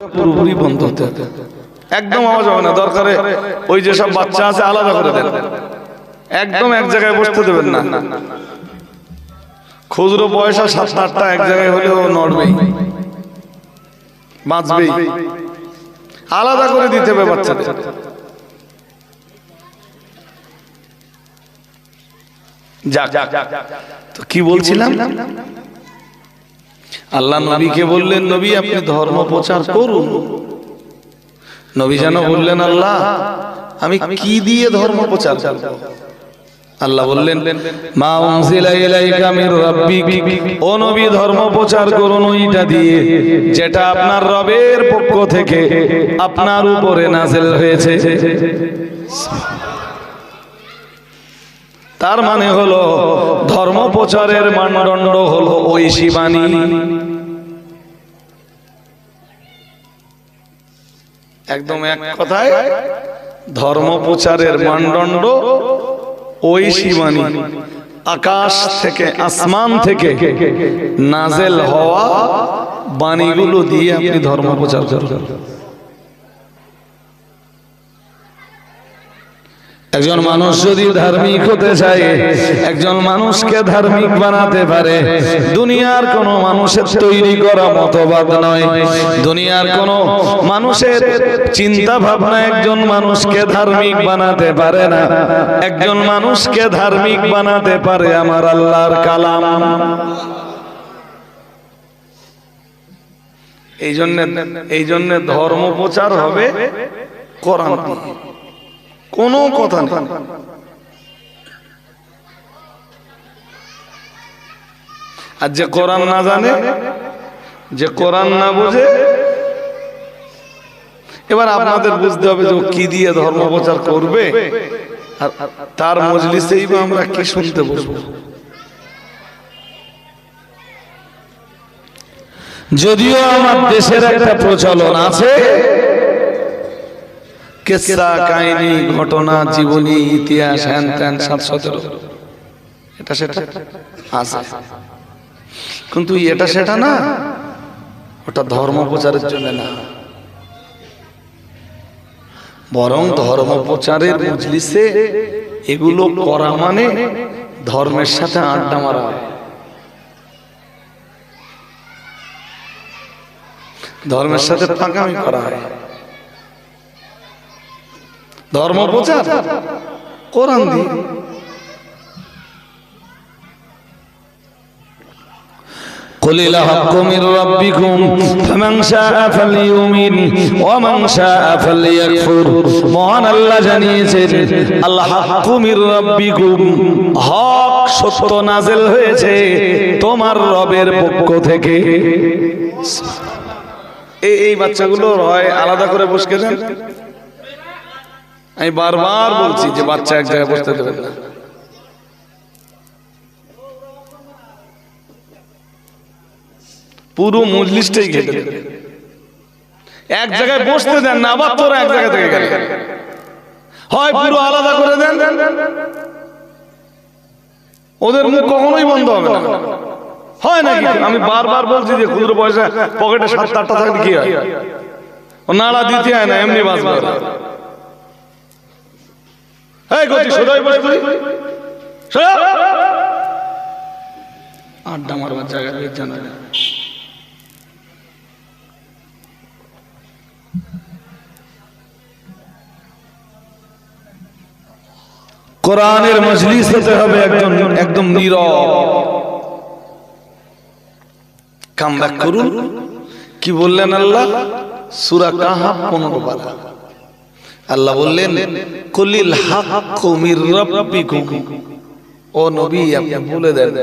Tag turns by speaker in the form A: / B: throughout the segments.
A: পুরোপুরি বন্ধ হতে হবে, একদম আওয়াজ হবে না। দরকারে ওই যেসব বাচ্চা আছে আলাদা করে দেন, একদম এক জায়গায় বসতে দেবেন না। খুচরো পয়সা 7-8টা এক জায়গায় হলেও নড়বেই, বাঁচবেই, আলাদা করে দিতে হবে বাচ্চাদের। যাক, তো কি বলছিলাম, আল্লাহ নবীকে বললেন, নবী আপনি ধর্ম প্রচার করুন। নবী যেন বললেন, আল্লাহ আমি কি দিয়ে ধর্ম প্রচার করব? আল্লাহ বললেন, মা উনজিলা ইলাইকা মির রাব্বিক, ও নবী ধর্ম প্রচার করুন ওইটা দিয়ে যেটা আপনার রবের পক্ষ থেকে আপনার উপরে নাযিল হয়েছে। তার মানে হলো ধর্ম প্রচারের মানদণ্ড হলো ঐশী বাণী। একদম এক কথায় ধর্ম প্রচারের মানদণ্ড ঐশী বাণী, আকাশ থেকে আসমান থেকে নাজেল হওয়া বাণীগুলো দিয়ে আপনি ধর্ম প্রচার করবেন। একজন মানুষ যদি ধার্মিক হতে চায়, একজন মানুষকে ধার্মিক বানাতে পারে, দুনিয়ার কোন মানুষের তৈরি করা মতবাদ নয়, দুনিয়ার কোন মানুষের চিন্তা ভাবনা একজন মানুষকে ধার্মিক বানাতে পারে না। একজন মানুষকে ধার্মিক বানাতে পারে আমার আল্লাহর কালাম। এই জন্য ধর্ম প্রচার হবে কোরআন, কোনো কথা নেই। আর যে কোরআন না জানে, যে কোরআন না বোঝে, এবার আপনাদের বুঝতে হবে যে কি দিয়ে ধর্ম প্রচার করবে, আর তার মজলিসেই বা আমরা কি শুনতে বসবো। যদিও আমার দেশের একটা প্রচলন আছে, কিসসা কাহিনী ঘটনা জীবনী ইতিহাস হ্যান ত্যান 7-17 এটা সেটা আছে, কিন্তু এটা সেটা না, ওটা ধর্ম প্রচারের জন্য না, বরং ধর্ম প্রচারের মজলিসে এগুলো করা মানে ধর্মের সাথে আড্ডা মারা হয়, ধর্মের সাথে পাকামি করা হয়। ধর্ম প্রচার কোরআন দিয়ে। কুলিল হাক্কু মির রাব্বিকুম ফামান শাআ ফালইউমিন ওয়া মান শাআ ফালইয়াকফুর। মহান আল্লাহ জানিয়েছেন, আল হাক্কু মির রাব্বিকুম, হক সত্য নাযিল হয়েছে তোমার রবের পক্ষ থেকে। এই বাচ্চাগুলো হয় আলাদা করে বসকে দেন। আমি বারবার বলছি যে বাচ্চা এক জায়গায় বসতে দেবেন না। পুরো মজলিসটাই ঘেটে দেবেন, এক জায়গায় বসতে দেন না, আবার তোরা এক জায়গা থেকে গেলে হয় পুরো আলাদা করে দেন, ওদের মুখ কখনোই বন্ধ হবে না। হয় নাকি? আমি বারবার বলছি যে খুচরো পয়সা পকেটে 7-8টা থাকলে কি হয়, ও নাড়া দিতে হয় না, এমনি বাঁচবে। আড্ডা মারবার জায়গা জানা যায়। কোরআনের মজলিস হতে হবে একদম নীরব। কামব্যাক করুন। কি বললেন আল্লাহ? সূরা কাহাফ 15 পারা। আল্লাহ বললেন, কুলিল হাক্কু মির রাব্বিকুম, ও নবী আপনি বলে দেন,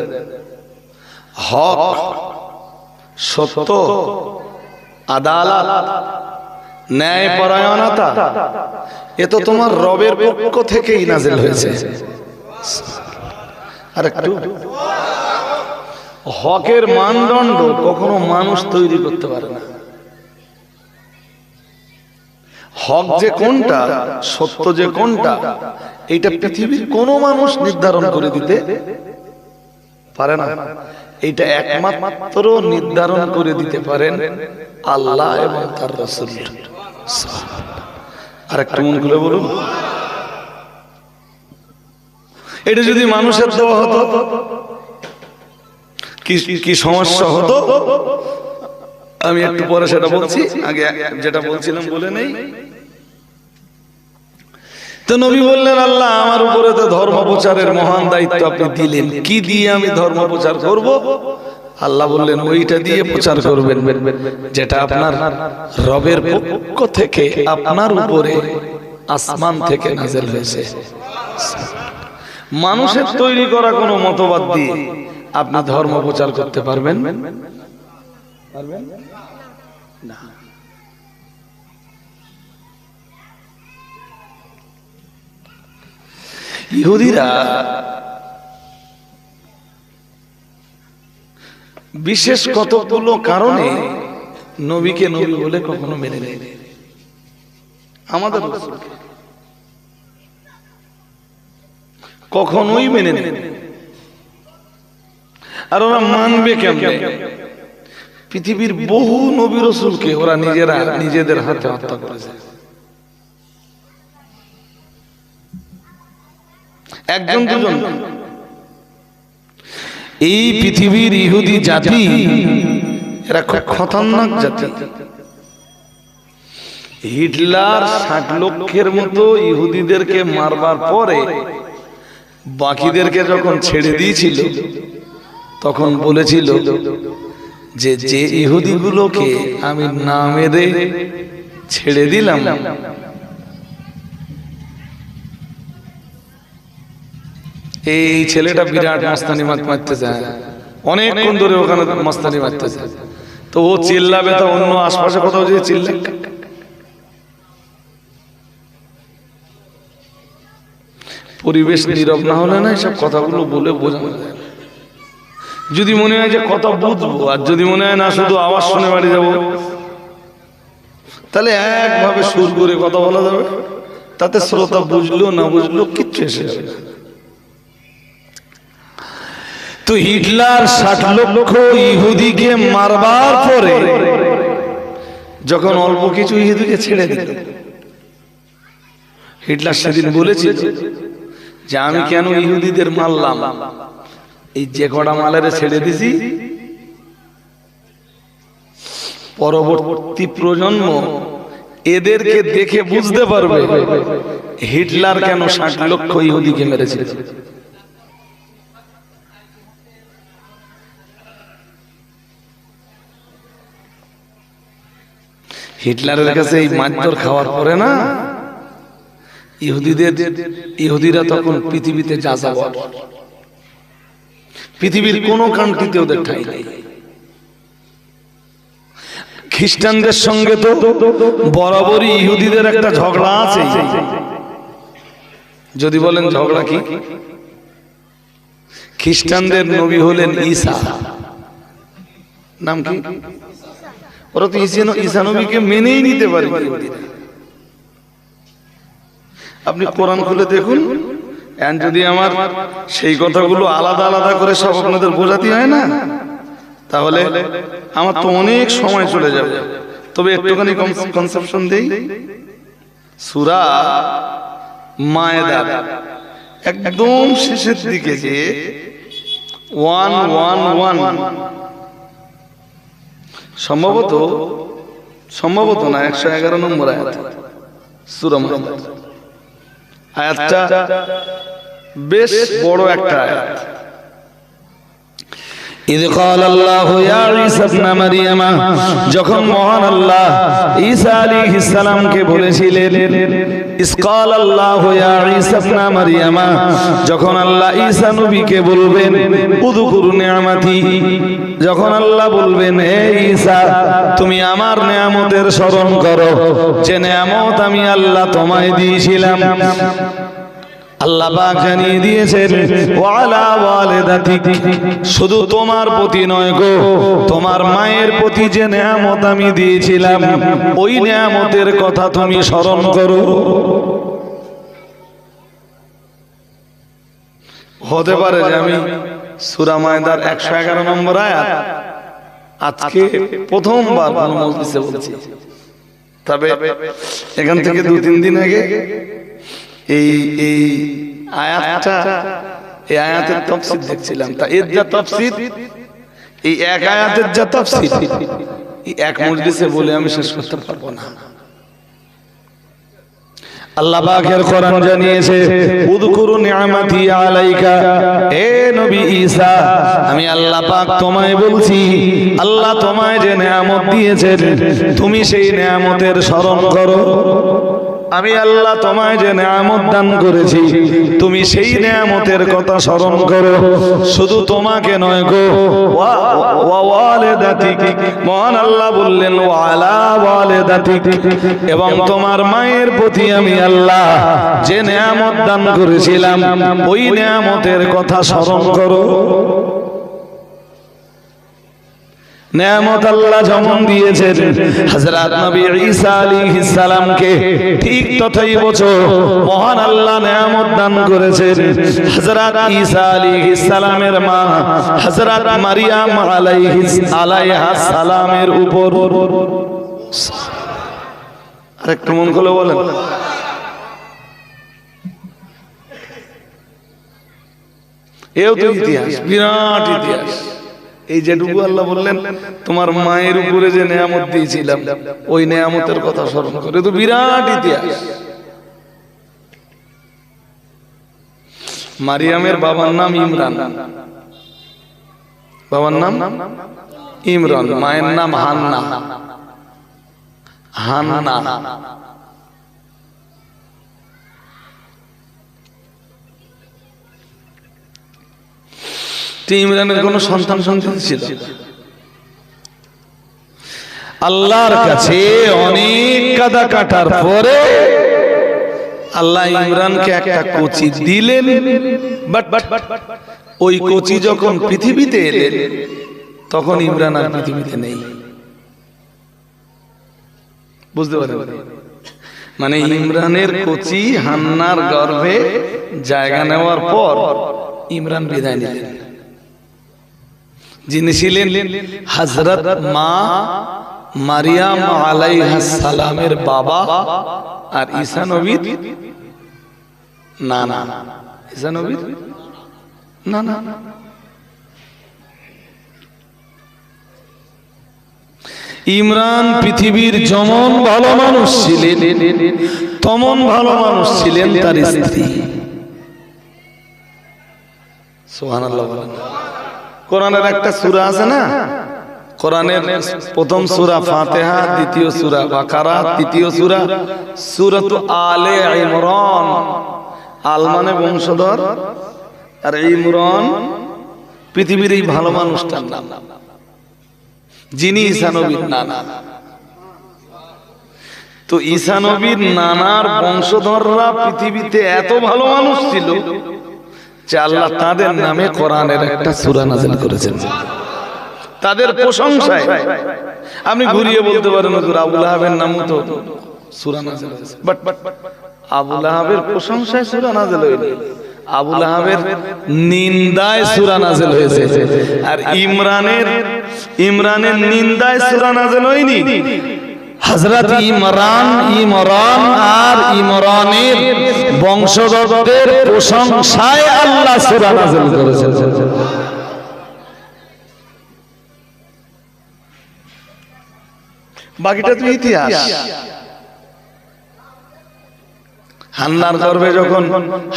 A: হক সত্য আদালত ন্যায় পরায়ণতা এ তো তোমার রবের পক্ষ থেকেই নাযিল হয়েছে। আর একটু, হকের মানদণ্ড কখনো মানুষ তৈরি করতে পারে না। হক যে কোনটা, সত্য যে কোনটা, এইটা পৃথিবীর কোন মানুষ নির্ধারণ করে দিতে পারে না। এটা একমাত্র নির্ধারণ করে দিতে পারেন আল্লাহ এবং তার রাসূল। আর একটু মন খুলে বলুন, এটা যদি মানুষের দেওয়া হতো কি সমস্যা হতো? আমি একটু পরে সেটা বলছি, আগে যেটা বলছিলাম বলে নেই। তো নবী বললেন, আল্লাহ আমার উপরে তো ধর্ম প্রচারের মহান দায়িত্ব আপনি দিলেন, কি দিয়ে আমি ধর্ম প্রচার করব? আল্লাহ বললেন, ওইটা দিয়ে প্রচার করবেন যেটা আপনার রবের পক্ষ থেকে আপনার উপরে আসমান থেকে নাযিল হয়েছে। মানুষের তৈরি করা কোনো মতবাদ দিয়ে আপনি ধর্ম প্রচার করতে পারবেন না। ইহুদিরা বিশেষ কতগুলো কারণে নবীকে নবী বলে কখনো মেনে নেয় আমাদের কখনোই মেনে নেয়। আর ওরা মানবে কেমনে? পৃথিবীর বহু নবী রাসূলকে ওরা নিজেদের হাতে হত্যা করেছে। একজন দুজন, এই পৃথিবীর ইহুদি জাতি এরা খুব খতরনাক জাতি। হিটলার 60 লক্ষের মতো ইহুদিদেরকে মারবার পরে বাকিদেরকে যখন ছেড়ে দিয়েছিল তখন বলেছিল যে যে ইহুদিগুলোকে আমি না মেরে ছেড়ে দিলাম, এই ছেলেটা বিরাট মাস্তানি মারতে যায়, অনেকক্ষণ ধরে ওখানে মাস্তানি মারতে যায়, তো ও চিল্লাবে, তো অন্য আশপাশে কোথাও যে চিল্লাবে। পরিবেশ নীরব না হলে না এসব কথাগুলো বলে বোঝানো যায়। যদি মনে হয় যে কথা বুঝবো, আর যদি মনে হয় না শুধু আওয়াজ শুনে বাড়ি যাবো, তাহলে একভাবে সুর করে কথা বলা যাবে, তাতে শ্রোতা বুঝলো না বুঝলো কিচ্ছু এসে যাবে না। তো হিটলার 60 লক্ষ ইহুদিকে মারবার পরে যখন অল্প কিছু ইহুদিকে ছেড়ে দিল, হিটলার সেদিন বলেছিল যে আমি কেন ইহুদিদের মারলাম, এই যে কটা মালের ছেড়ে দিছি পরবর্তী প্রজন্ম এদেরকে দেখে বুঝতে পারবে হিটলার কেন 60 লক্ষ ইহুদিকে মেরেছিল। হিটলারের কাছে এই মারধর খাওয়ার পরে না ইহুদিরা তখন পৃথিবীতে যাযাবর, পৃথিবীর কোন কান্ট্রিতে ওদের ঠাঁই নাই। খ্রিস্টানদের সঙ্গে তো বরাবরই ইহুদিদের একটা ঝগড়া আছে। যদি বলেন ঝগড়া কি, খ্রিস্টানদের নবী হলেন ঈসা, নাম কি? ওরা তো ঈসা নবীকে মেনেই নিতে পারে। আপনি কোরআন খুলে দেখুন, যদি আমার সেই কথাগুলো আলাদা আলাদা করে সব আপনাদের বোঝাতে হয় না, তাহলে আমার তো অনেক সময় চলে যাবে। তবে একটুখানি কনসেপশন দেই। সূরা মায়েদা একদম শেষের দিকে যে 111 সম্ভবত না 111 নম্বর আয়াত সূরা মায়েদা। আয়াতটা বেশ বড় একটা আয়াত। إذ قال الله يا عيسى ابن مريم, যখন মহান আল্লাহ ঈসা আলাইহিস সালামকে বলেছিলেন, ইস قال الله يا عيسى ابن مريم, যখন আল্লাহ ঈসা নবীকে বলবেন উযকুর নিয়ামতি, যখন আল্লাহ বলবেন হে ঈসা তুমি আমার নিয়ামতের স্মরণ করো, যে নিয়ামত আমি আল্লাহ তোমায় দিয়েছিলাম। আল্লাহ পাক জানিয়ে দিয়েছেন ওয়ালা ওয়ালিদাতিক, শুধু তোমার প্রতি নয় গো, তোমার মায়ের প্রতি যে নিয়ামত আমি দিয়েছিলাম ওই নিয়ামতের কথা তুমি স্মরণ করো। হতে পারে যে আমি সূরা মায়দার 111 নম্বর আয়াত আজকে প্রথমবার মজলিসে বলছি। তবে এখান থেকে 2-3 দিন আগে এই আয়াতটা, এই আয়াতের তাফসীর দেখছিলাম। তা এর যা তাফসীর, এই এক আয়াতের যা তাফসীর, এই এক মজলিসে বলে আমি শেষ করতে পারবো না। আল্লাহ পাকের কোরআন জানিয়েছে, উযকুরু নি'মাতি আলাইকা, হে নবী ঈসা আমি আল্লাহ পাক তোমায় বলছি, আল্লাহ তোমায় যে নিয়ামত দিয়েছেন তুমি সেই নিয়ামতের স্মরণ করো। আমি আল্লাহ তোমায় যে নিয়ামত দান করেছি তুমি সেই নিয়ামতের কথা স্মরণ করো। শুধু তোমাকে নয় গো, ওয়া ওয়ালিদাতিক, মহান আল্লাহ বললেন ওয়া আলা ওয়ালিদাতিক, এবং তোমার মায়ের প্রতি আমি আল্লাহ যে নিয়ামত দান করেছিলাম ওই নিয়ামতের কথা স্মরণ করো। নিয়ামত আল্লাহ যেমন দিয়েছেন হযরত নবী ঈসা আলাইহিস সালামকে, ঠিক তথাইবচ মহান আল্লাহ নিয়ামত দান করেছেন হযরত ঈসা আলাইহিস সালামের মা হযরত মারিয়াম আলাইহাস সালামের উপর। আরেকটু মন খুলে বলেন। এও তো ইতিহাস, বিরাট ইতিহাস। এই যেটুকু আল্লাহ বললেন তোমার মায়ের উপরে যে নিয়ামত দিয়েছিলাম ওই নিয়ামতের কথা স্মরণ করে, তো বিরাট ইতিহাস। মারিয়ামের বাবার নাম ইমরান, বাবার নাম ইমরান, মায়ের নাম হান্না। হান্না ইমরানের কোন সন্তান ছিল? আল্লাহর কাছে অনেক কাদা কাটার পরে আল্লাহ ইমরানকে একটা কচি দিলেন। বাট ওই কচি যখন পৃথিবীতে এলেন তখন ইমরান আর পৃথিবীতে নেই। বুঝতে পারেন? মানে ইমরানের কচি হান্নার গর্ভে জায়গা নেওয়ার পর ইমরান বিদায় নিলেন। যিনি ছিলেন হযরত মা মারিয়াম আলাইহাস সালামের বাবা আর ঈসা নবীর নানা। ঈসা নবীর নানা। ইমরান পৃথিবীর যেমন ভালো মানুষ ছিলেন তেমন ভালো মানুষ ছিলেন তার স্ত্রী। সুবহানাল্লাহ বলেন। কোরআনের একটা সূরা আছে না, কোরআনের প্রথম সূরা ফাতিহা, দ্বিতীয় সূরা বাকারা, তৃতীয় সূরা সূরাতু আলে ইমরান। আল মানে বংশধর, আর ইমরান পৃথিবীর এই ভালো মানুষটার নাম, যিনি ঈসা নবীর নানা। তো ঈসা নবীর নানার বংশধররা পৃথিবীতে এত ভালো মানুষ ছিল যে আল্লাহ তাদের নামে কোরআনের একটা সূরা নাযিল করেছেন, তাদের প্রশংসায়। আপনি ঘুরিয়ে বলতে পারেন হুজুর আবু লাহাবের নামও তো সূরা নাযিল হয়েছে, বাট আবু লাহাবের প্রশংসায় সূরা নাযিল হয়নি, আবু লাহাবের নিন্দায় সূরা নাযিল হয়েছে। আর ইমরানের নিন্দায় সূরা নাযিল হয়নি, হযরত ইমরান আর ইমরানের বংশধরদের প্রশংসায় আল্লাহ সূরা নাযিল করেছেন। বাকিটা তো ইতিহাস। হান্নার গর্ভে যখন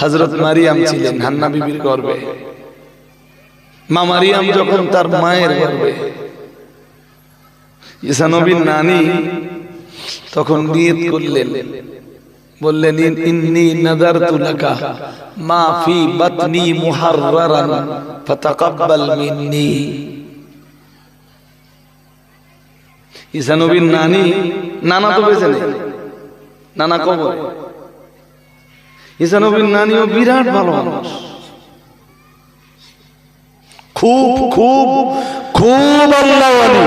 A: হযরত মারিয়াম ছিলেন, হান্না বিবির গর্ভে, মা মারিয়াম যখন তার মায়ের গর্ভে, ঈসা নবীর নানী তখন নিয়ত করলেন, বললেন ইন্নী নাযারতু লাকা মা ফি বাতনি মুহাররারান ফাতাকাব্বাল মিন্নি। ঈসা নবীর নানী, নানা তো বেঁচে নেই, নানা কবরে। ঈসা নবীর নানীও বিরাট ভালো মানুষ, খুব খুব খুব আল্লাহওয়ালি।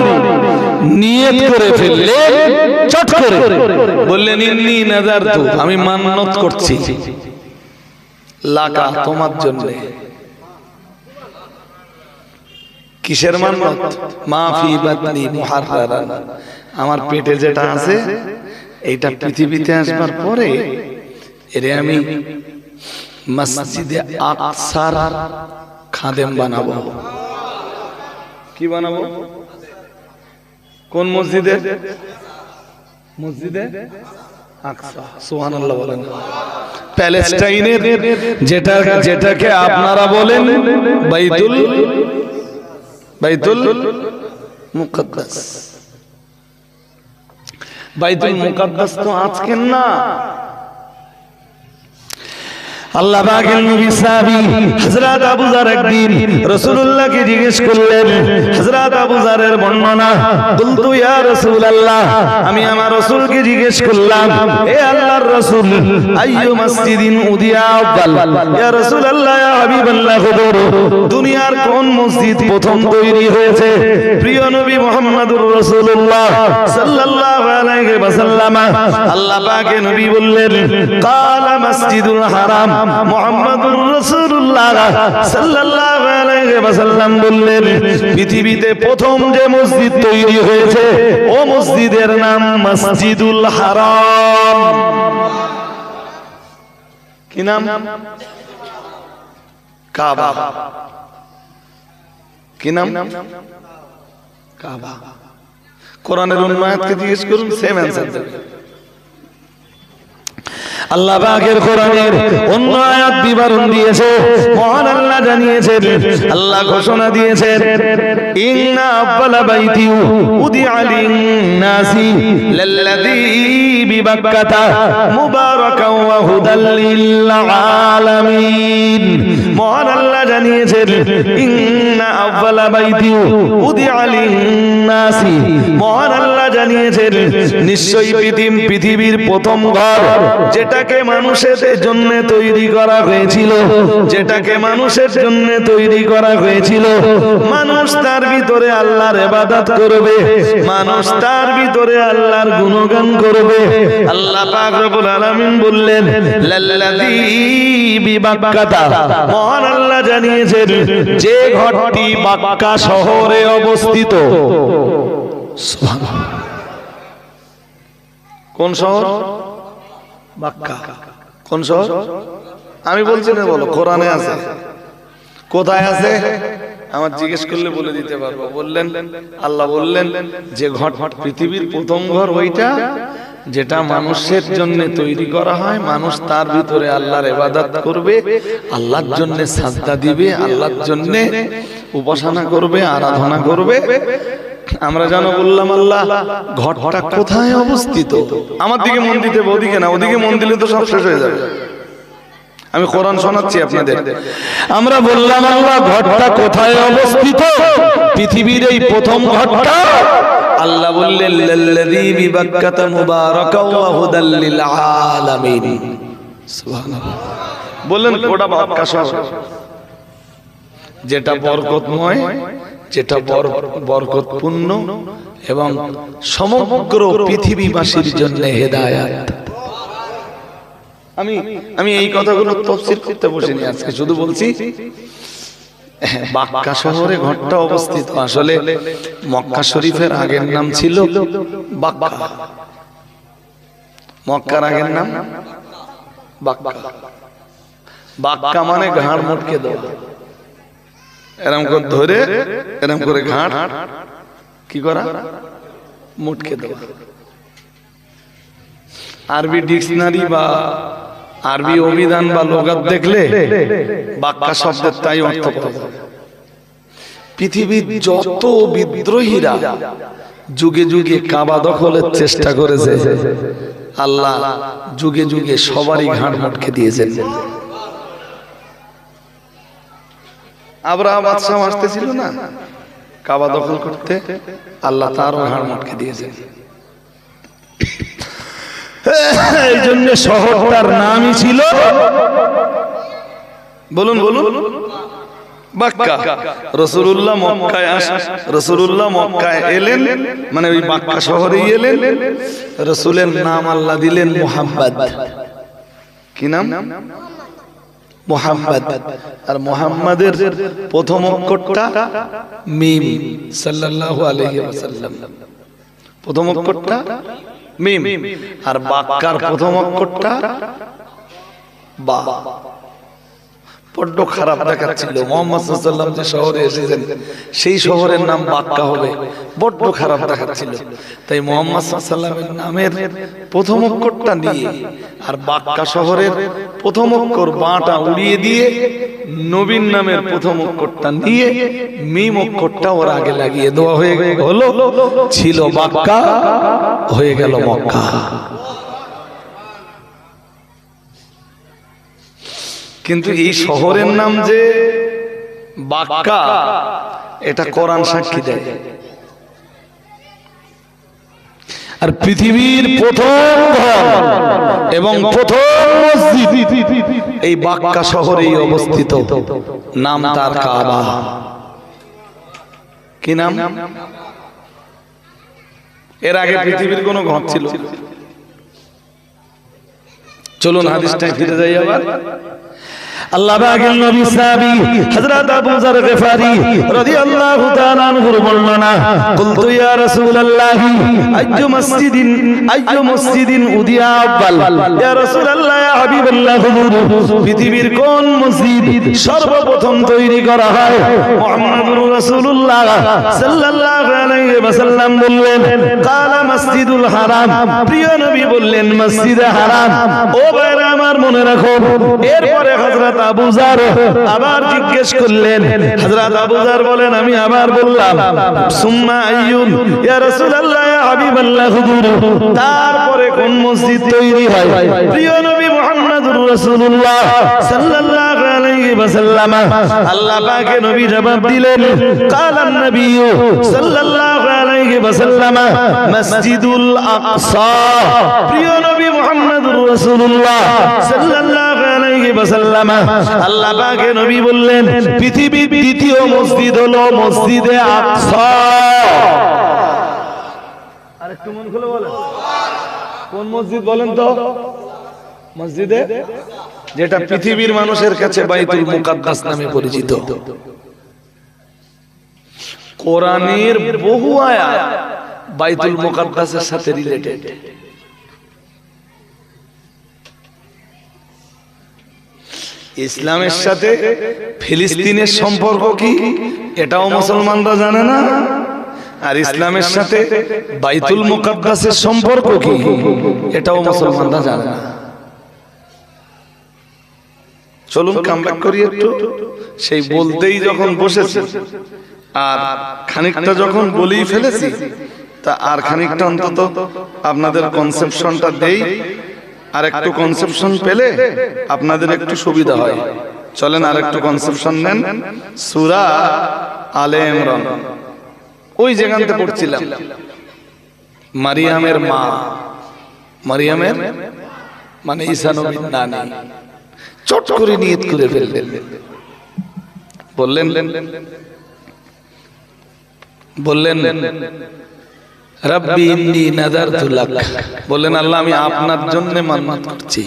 A: নিয়ত করে ফেললেন, চট করে বললেন ইন্নী নাযারতু, আমি মান্নত করছি, লাকা তোমার জন্য, কিসের মান্নত? মা ফি বাতনি মুহাররারান, আমার পেটে যেটা আছে এইটা পৃথিবীতে আসবার পরে এরে আমি মসজিদে আকসার খাদেম বানাবো। কি বানাবো? কোন মসজিদে? মসজিদে আকসা। সুবহানাল্লাহ বলেন। প্যালেস্টাইনের যেটাকে আপনারা বলেন বাইতুল মুকাদ্দাস। বাইতুল মুকাদ্দাস তো আজকের না। আল্লাহ পাকের নবী সাহাবী হযরত আবু যার একদিন রাসূলুল্লাহকে জিজ্ঞেস করলেন, হযরত আবু যারের বর্ণনা, বলতো ইয়া রাসূলুল্লাহ, আমি আমার রাসূলকে জিজ্ঞেস করলাম, হে আল্লাহর রাসূল, আইয়ু মসজিদিন উদিয়া আফদাল, ইয়া রাসূলুল্লাহ, ইয়া হাবিবাল্লাহ, হুজুর, দুনিয়ার কোন মসজিদ প্রথম তৈরি হয়েছে? প্রিয় নবী মুহাম্মদুর রাসূলুল্লাহ সাল্লাল্লাহু আলাইহি ওয়াসাল্লাম আল্লাহ পাকের নবী বললেন, কালা মসজিদুল হারাম। মুহাম্মদুর রাসূলুল্লাহ সাল্লাল্লাহু আলাইহি ওয়াসাল্লাম বললেন, পৃথিবীতে প্রথম যে মসজিদ তৈরি হয়েছে ও মসজিদের নাম মসজিদুল হারাম। কি নাম? কাবা। কি নাম? কাবা। কোরআনের অন্য আয়াতকে জিজ্ঞেস করুন, সেম অ্যানসার দেবে। আল্লাহ পাকের কোরআনের অন্য আয়াত বিবরণ দিয়েছে, মহান আল্লাহ জানিয়েছেন, আল্লাহ ঘোষণা দিয়েছেন, ইন্না আফদালা বাইতি উদিআ লিন-নাসি লাল্লাযী বিবাক্কাতা মুবারাকান ওয়া হুদাল লিল আলামিন। মহান আল্লাহ জানিয়েছেন, ইন্না আফদালা বাইতি উদিআ লিন-নাসি, মহান আল্লাহ জানিয়েছেন, নিশ্চয়ই পৃথিবীর প্রথম ঘর যেটাকে মানুষের জন্য তৈরি করা হয়েছিল, যেটাকে মানুষের জন্য তৈরি করা হয়েছিল, মানুষ তার ভিতরে আল্লাহর ইবাদত করবে, মানুষ তার ভিতরে আল্লাহর গুণগান করবে। আল্লাহ পাক রব্বুল আলামিন বললেন, লাল্লাযী বিবাক্কাতা, মহান আল্লাহ জানিয়েছেন, যে ঘরটি বাক্কা শহরে অবস্থিত। সুবহানাল্লাহ। কোন শহর? বাক্কা। কোন শহর? আমি বলছি না, বলো, কোরআনে আছে। কোথায় আছে? আমার জিজ্ঞেস করলে বলে দিতে পারবো। বললেন, আল্লাহ বললেন যে ঘর পৃথিবীর প্রথম ঘর ওইটা যেটা মানুষের জন্য তৈরি করা হয়, মানুষ তার ভিতরে আল্লাহর ইবাদত করবে, আল্লাহর জন্য সাজদা দিবে, আল্লাহর জন্য উপাসনা করবে, আরাধনা করবে। আমরা জানো বললাম আল্লাহ ঘরটা কোথায় অবস্থিত? আমার দিকে মন দিতে, ওদিকে না। ওদিকে মন দিলে তো সব শেষ হয়ে যাবে। আমি কোরআন শোনাচ্ছি আপনাদের। আমরা বললাম আল্লাহ ঘরটা কোথায় অবস্থিত? পৃথিবীর এই প্রথম ঘরটা। আল্লাহ বললেন, লাল্লাযী বিবাক্কাতা মুবারাকান ওয়া হুদাল লিল আলামিন। সুবহানাল্লাহ। বললেন ওটা বাক্কা শহর, যেটা বরকতময়, যেটা বরকতপূর্ণ এবং সমগ্র পৃথিবীবাসীর জন্য হেদায়েত। আমি এই কথাগুলো তাফসীর করতে বসিনি আজকে, শুধু বলছি বাক্কা শহরে ঘরটা অবস্থিত। আসলে মক্কা শরীফের আগের নাম ছিল বাক্কা। মক্কার আগের নাম বাক্কা। বাক্কা মানে ঘাড় মুটকে দেওয়া। এরম করে ধরে, এরম করে ঘাট কি করা? মুটকে দেওয়া। আরবি ডিকশনারি বা আরবি অভিধান বা লোগাত দেখলে বাক্কা শব্দের তাই অর্থ পাওয়া। পৃথিবীর যত বিদ্রোহীরা যুগে যুগে কাবা দখলের চেষ্টা করেছে, আল্লাহ যুগে যুগে সবারই ঘাট মুটকে দিয়েছেন। আব্রাহা বাদশাহ আসতেছিল না কাবা দখল করতে, আল্লাহ তারও ঘাড় মটকে দিয়েছেন। এই জন্য শহরটার নামই ছিল, বলুন বলুন, বাক্কা। রাসূলুল্লাহ মক্কায় রাসূলুল্লাহ মক্কায় এলেন, মানে ওই বাক্কা শহরেই এলেন। রাসূলের নাম আল্লাহ দিলেন মুহাম্মদ। কি নাম? মুহাম্মদ, আর মুহাম্মাদের প্রথম অক্ষরটা মিম, সাল্লাল্লাহু আলাইহি ওয়াসাল্লাম প্রথম অক্ষরটা মিম, আর বাক্কার প্রথম অক্ষরটা বা। বড্ড খারাপ দেখাচ্ছিল মুহাম্মদ সাল্লাল্লাহু আলাইহি ওয়াসাল্লাম যে শহরে এসেছেন সেই শহরের নাম বাক্কা হবে, বড্ড খারাপ দেখাচ্ছিল। তাই মুহাম্মদ সাল্লাল্লাহু আলাইহি ওয়াসাল্লামের নামের প্রথম অক্ষরটা নিয়ে আর বাক্কা শহরের প্রথম অক্ষর বাটা উড়িয়ে দিয়ে নবীর নামের প্রথম অক্ষরটা নিয়ে মিম অক্ষরটা ওর আগে লাগিয়ে দেওয়া হয়ে হলো, ছিল বাক্কা, হয়ে গেল মক্কা। কিন্তু এই শহরের নাম যে বাক্কা, এটা কোরআন সাক্ষী দেয়। আর পৃথিবীর প্রথম ঘর এবং প্রথম মসজিদ এই বাক্কা শহরেই অবস্থিত, নাম তার কাবা। কি নাম? এর আগে পৃথিবীর কোন ঘর ছিল? চলুন হাদিসটায় ফিরে যাই আবার। আল্লাহ পাকের নবী সাহাবী হযরত আবু যর গফারি রাদিয়াল্লাহু তাআলা আনহুর বর্ণনা, কুলতু ইয়া রাসূলুল্লাহ আইয়ু মসজিদিন উদিয়া আব্বাল, ইয়া রাসূলুল্লাহ ইয়া হাবিবাল্লাহ, পৃথিবীর কোন মসজিদ সর্বপ্রথম তৈরি করা হয়? মুহাম্মদুর রাসূলুল্লাহ সাল্লাল্লাহু আলাইহি ওয়াসাল্লাম বললেন, কালা মসজিদুল হারাম, প্রিয় নবী বললেন মসজিদে হারাম। ও ভাইরা আমার মনে রাখো, এরপরে হযরত আবু যর আবার জিজ্ঞেস করলেন। হযরত আবু যর বলেন, আমি আবার বললাম সুম্মা আইয়ুন, ইয়া রাসূলুল্লাহ ইয়া হাবিবাল্লাহ, তারপরে কোন মসজিদ তৈরি হয়? প্রিয় নবী মুহাম্মদুর রাসূলুল্লাহ সাল্লাল্লাহু আলাইহি ওয়াসাল্লাম আল্লাহ পাকে নবী জবাব দিলেন, কালান নবী সাল্লাল্লাহু আলাইহি ওয়াসাল্লাম মসজিদুল আকসা। প্রিয় নবী মুহাম্মদুর রাসূলুল্লাহ সাল্লাল্লাহু আলাইহি ওয়াসাল্লাম আল্লাহ পাকে নবী বললেন, পৃথিবীর দ্বিতীয় মসজিদ হলো মসজিদে আকসা। আরেকটু মন খুলে বলেন, কোন মসজিদ বলেন তো? মসজিদে যেটা পৃথিবীর মানুষের কাছে বাইতুল মুকাদ্দাস নামে পরিচিত। কোরআনের বহু আয়াত বাইতুল মুকাদ্দাসের সাথে রিলেটেড। ইসলামের সাথে ফিলিস্তিনের সম্পর্ক কি এটাও মুসলমানরা জানে না, আর ইসলামের সাথে বাইতুল মুকাদ্দাসের সম্পর্ক কি এটাও মুসলমানরা জানে না। চলুন কামব্যাক করি একটু। সেই বলতেই যখন বসেছি আর খানিকটা যখন বলেই ফেলেছি, তা আর খানিকটা অন্তত আপনাদের কনসেপশনটা দেই, আর একটু কনসেপশন পেলে আপনাদের একটু সুবিধা হয়। চলেন আর একটু কনসেপশন নেন। সূরা আলে ইমরান, ওই যেখানতে পড়ছিলাম, মারিয়ামের মা, মারিয়ামের মানে ঈসা নবীর নানী, চট করে নিয়ত করে ফেললেন, বললেন রব্বি ইন্নী নাযারতু লাক, বললেন আল্লাহ আমি আপনার জন্য মান্নাত করছি।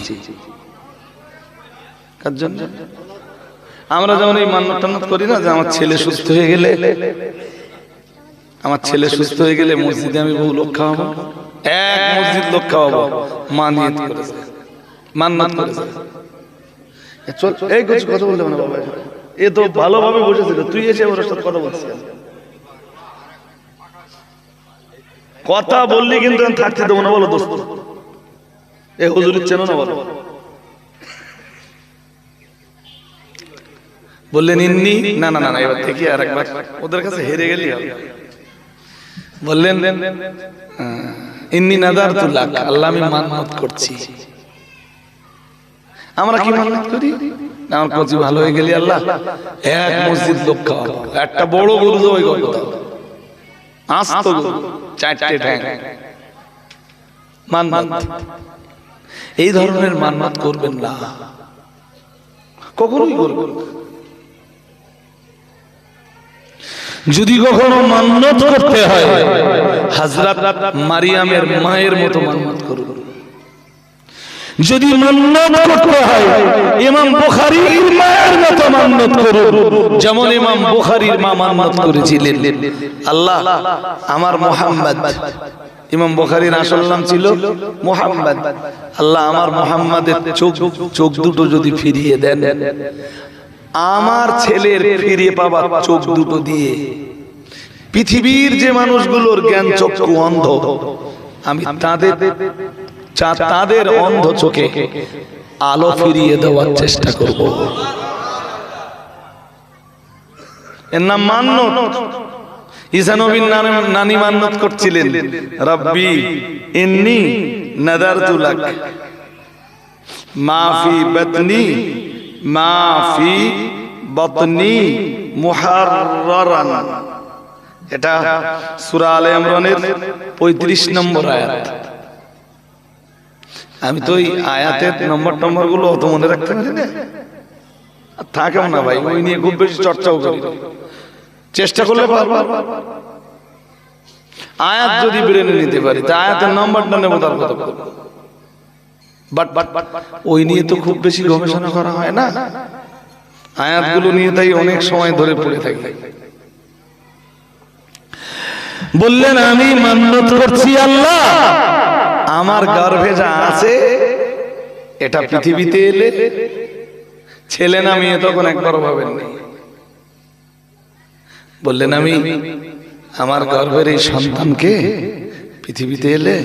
A: কার জন্য? আমরা যেমন এই মান্নাত টান্নাত করি না, যে আমার ছেলে সুস্থ হয়ে গেলে, আমার ছেলে সুস্থ হয়ে গেলে মসজিদে আমি বহু লোক খাওয়াবো, এক মসজিদ লোক খাওয়াবো, মা নিয়ত করেছে, মান্নাত করেছে। চল এই কিছু কথা বলতে না বাবা, এ তো ভালোভাবে বসেছিল, তুই এসে ওর সাথে কথা বলছিস। কথা বললি কিন্তু থাকতে দেবো না, বলো দোস্ত। এ হুজুরের চেনো না, বলো। বললেন ইন্নি, না না না, এবার থেকে আর একবার ওদের কাছে হেরে গেলি হবে। বললেন ইন্নি নাযারতু লাক, আল্লাহ আমি মান্নাত করছি। আমরা কি মান্নাত করি? আমার কচি ভালো হয়ে গেলি আল্লাহ এক মসজিদ লোক খাওয়াবো, একটা বড় গরু ওই গরু দাও, আস্ত গরু, চারটে ঠ্যাং, মান্নাত। এই ধরনের মান্নাত করবেন না, কখনোই করবেন না। যদি কখনো মান্নাত করতে হয়, হযরত মারিয়ামের মায়ের মতো মান্নাত করুন। যদি মান্নত করতে হয় ইমাম বুখারীর মায়ের মতো মান্নত করুন, যেমন ইমাম বুখারীর মা মান্নত করেছিলেন, আল্লাহ আমার মুহাম্মদ, ইমাম বুখারীর আসল নাম ছিল মুহাম্মদ, আল্লাহ আমার মুহাম্মাদের চোখ দুটো যদি ফিরিয়ে দেন, আমার ছেলের ফিরে পাওয়া চোখ দুটো দিয়ে পৃথিবীর যে মানুষগুলোর জ্ঞান চক্ষু অন্ধ, আমি তাদের অন্ধ চোখে আলো ফিরিয়ে দেওয়ার চেষ্টা করব। এর নাম মান্নত। ঈসা নবীর নানি মান্নত করছিলেন, রব্বি ইন্নী নাযারতু লাক মা ফি বাতনি মা ফি বাতনি মুহাররারান। এটা সূরা আলে ইমরানের 35 নম্বর আয়াত। আমি তো এই আয়াতের নম্বর গুলো অত মনে রাখতে পারি না, থাকেও না ভাই, ওই নিয়ে খুব বেশি চর্চাও করি, চেষ্টা করলে পারবো। আয়াত যদি ব্রেনে নিতে পারি তা আয়াতের নম্বরটা নেবো, তার কথা বলবো, বাট ওই নিয়ে তো খুব বেশি গবেষণা করা হয় না, আয়াতগুলো নিয়ে তাই অনেক সময় ধরে পড়ে থাকি। বললেন আমি মান্নত করছি আল্লাহ আমার গর্ভে যা আছে এটা পৃথিবীতে এলে ছেলে না মেয়ে তখন একবারও ভাবেননি। বললেন আমি আমার গর্ভের এই সন্তানকে পৃথিবীতে এলে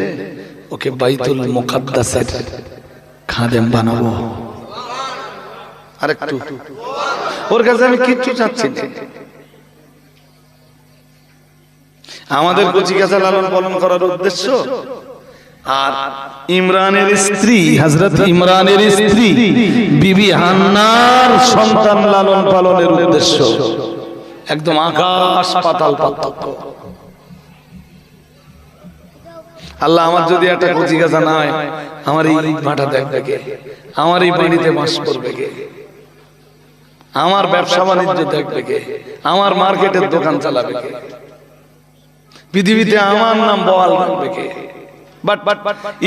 A: ওকে বাইতুল মুকাদ্দাসের খাদেম বানাবো। আরেকটু ওর কাছে আমি কিচ্ছু চাচ্ছি না, আমাদের কচিকাঁচা লালন পালন করার উদ্দেশ্য আর ইমরানের স্ত্রী হযরত ইমরানের স্ত্রী বিবি হান্নার সন্তান লালন পালনের উদ্দেশ্য একদম আকাশ পাতাল পার্থক্য। আল্লাহ আমার যদি একটা কচিকাঁচা না হয়, আমার এই মাঠা দেখবে কে, আমার এই বাড়িতে বাস করবে কে, আমার ব্যবসা বাণিজ্য দেখবে কে, আমার মার্কেটের দোকান চালাবে কে, পৃথিবীতে আমার নাম বহাল রাখবে কে। বাট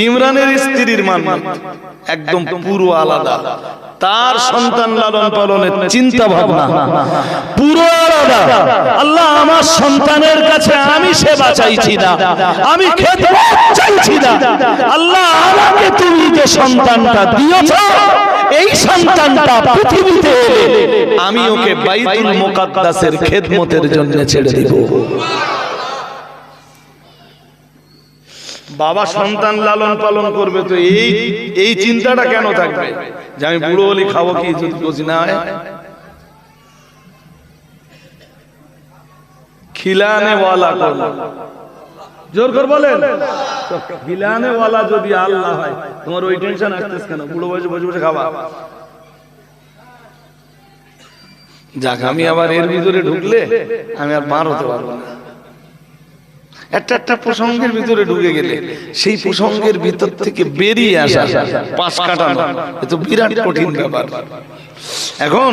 A: ইমরানের স্ত্রীর মান্নত একদম পুরো আলাদা, তার সন্তান লালন পালনের চিন্তা ভাবনা পুরো আলাদা। আল্লাহ আমার সন্তানের কাছে আমি সেবা চাইছি না, আমি খেদমত চাইছি না, আল্লাহ আমাকে তুমি যে সন্তানটা দিয়েছো এই সন্তানটা পৃথিবীতে আমি ওকে বাইতুল মুকাদ্দাসের খেদমতের জন্য ছেড়ে দিব। বাবা সন্তান লালন পালন করবে তো এই চিন্তাটা কেন থাকবে যে আমি বুড়ো হলি খাবো কি যদি বুঝি না হয়। খিলানে ওয়ালা জোর করে বলেন, খিলানে ওয়ালা যদি আল্লাহ হয় তোমার ওই টেনশন আসতেছ কেন? বুড়ো বয়সে বসে বসে খাবা। যাক আমি আবার এর ভিতরে ঢুকলে আমি আর পার হতে পারবো না। একটা প্রসঙ্গের ভিতরে ঢুকে গেলে সেই প্রসঙ্গের ভিতর থেকে বেরিয়ে আসা পাশ কাটানো এ তো বিরাট কঠিন ব্যাপার। এখন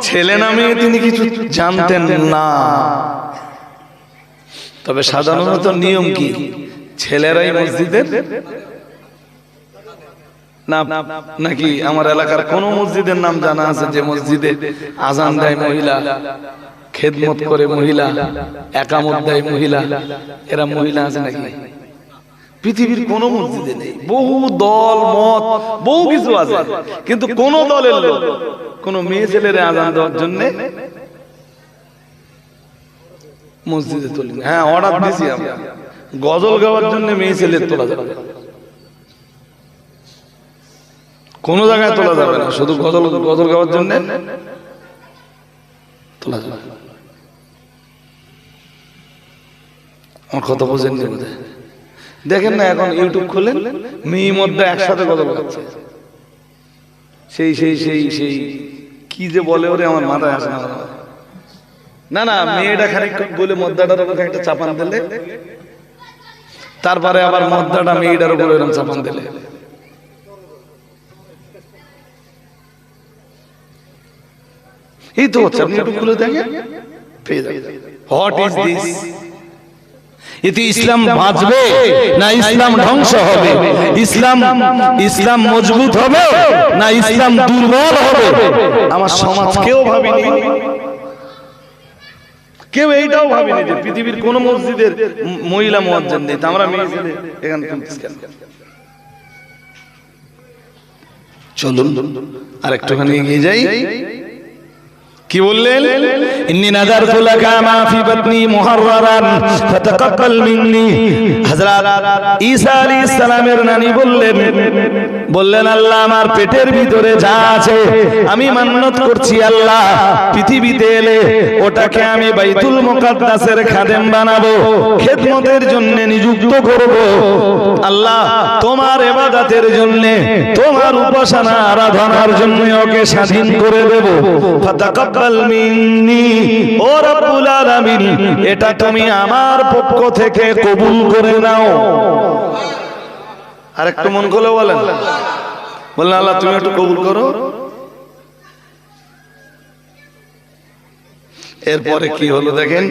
A: ছেলে না মেয়ে তিনি কিছু জানতেন না, তবে সাধারণত নিয়ম কি ছেলেরাই মসজিদের না নাকি আমার এলাকার কোন মসজিদের নাম জানা আছে যে মসজিদে আজান দেয় মহিলা, খেদমত করে মহিলা, একামত দেয় মহিলা, এরা মহিলা আছে নাকি? পৃথিবীর কোন মসজিদে নেই। বহু দল মত বহু কিছু আছে, কিন্তু কোন দলের লোক কোন মেয়ে ছেলেরা আজান দেওয়ার জন্য মসজিদে তুলি না। হ্যাঁ অর্ডার দিয়েছি আমরা, গজল গাওয়ার জন্য মেয়ে ছেলে তোলা যাবে, কোন জায়গায় তোলা যাবে না, শুধু গজল গাওয়ার জন্য তোলা যাবে। আমার কথা বোঝেন দেখেন না, এখন ইউটিউব খুলেন মেয়ে মধ্যে একসাথে গজল গাচ্ছে, সেই সেই সেই সেই কি যে বলে ওরে আমার মাথায় আসে না। না না মেয়েটা খানিক বলে মদ্দাটার উপর একটা চাপান দিলে, তারপরে আবার মদ্দাটা মেয়েটার উপর এরকম চাপান দিলে, এই তো হচ্ছে। আপনি একটু খুলে দেখেন পেয়ে যাবেন হোয়াট ইজ দিস। এতে ইসলাম বাঁচবে না ইসলাম ধ্বংস হবে? ইসলাম মজবুত হবে না ইসলাম দুর্বল হবে? আমার সমাজ কেউ ভাবেনি, কেউ এইটাও ভাবেনি যে পৃথিবীর কোন মসজিদের মহিলা মুয়াজ্জিন নেই, আমরা মেয়েদের এখানে চলুন আর একটুখানি এগিয়ে যাই। কি বললেন? ইন্নী নাযারতু লাকা মা ফি বাতনি মুহাররারান ফাতাকাব্বাল মিন্নি। হযরত ঈসা আলাইহিস সালামের নানি বললেন আল্লাহ আমার পেটের ভিতরে যা আছে আমি মান্নত করছি আল্লাহ পৃথিবীতে এলে ওটাকে আমি বাইতুল মুকাদ্দাসের খাদেম বানাবো, খেদমতের জন্য নিযুক্ত করব। আল্লাহ তোমার ইবাদতের জন্য, তোমার উপাসনা আরাধনার জন্য ওকে স্বাধীন করে দেব। ফাতাকাব্বাল মিন্নি, ও রব্বুল আলামিন এটা তুমি আমার পক্ষ থেকে কবুল করে নাও। আর একটু মন খুলে বলেন আল্লাহ তুমি একটু কবুল করো। এরপরে কি হলো দেখেন,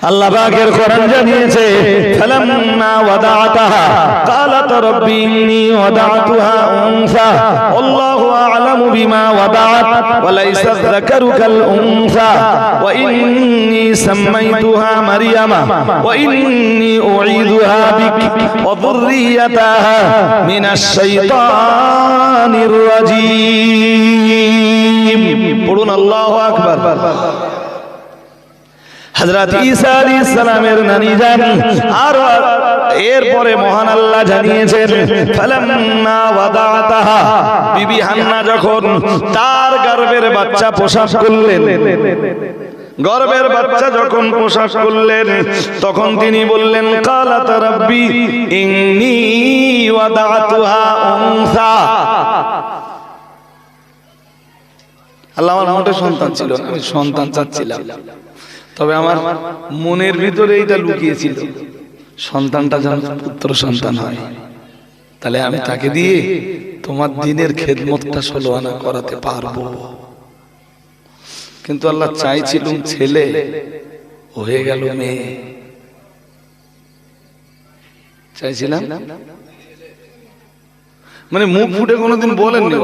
A: আল্লাহ পাকের কোরআন জানিয়েছে ফালাম্মা ওয়াদাআতাহা ক্বালাত রাব্বি ইন্নী ওয়াদাতুহা উনসা আল্লাহু আ'লামু বিমা ওয়াদাআত ওয়া লাইসা যাকারু কাল উনসা ওয়া ইন্নী সামাইতুহা মারইয়ামা ওয়া ইন্নী উঈদুহা বিক ওয়া যুররিয়াতাহা মিনাশ শাইতানির রাজীম। পড়ুন আল্লাহু আকবার। হযরত ঈসা আলাইহিস সালামের নানি যান আর এরপরে মহান আল্লাহ জানিয়েছেন ফালাম্মা ওয়াদাআতাহা, বিবি হান্না যখন তার গর্ভের বাচ্চা প্রসব করলেন, গর্ভের বাচ্চা যখন প্রসব করলেন তখন তিনি বললেন ক্বালাত রাব্বি ইন্নী ওয়াদাতুহা উনসা। আল্লাহ আমার মোটে সন্তান ছিল না, আমি সন্তান চাচ্ছিলাম, তবে আমার মনের ভিতরে এইটা লুকিয়েছিল সন্তানটা যেন পুত্র সন্তান হয়, তাহলে আমি তাকে দিয়ে তোমার দিনের খেদমতটা 16 আনা করাতে পারবো। কিন্তু আল্লাহ চাইছিলেন ছেলে, হয়ে গেল মেয়ে। চাইছিলাম মানে মুখ ফুটে কোনোদিন বলেননি,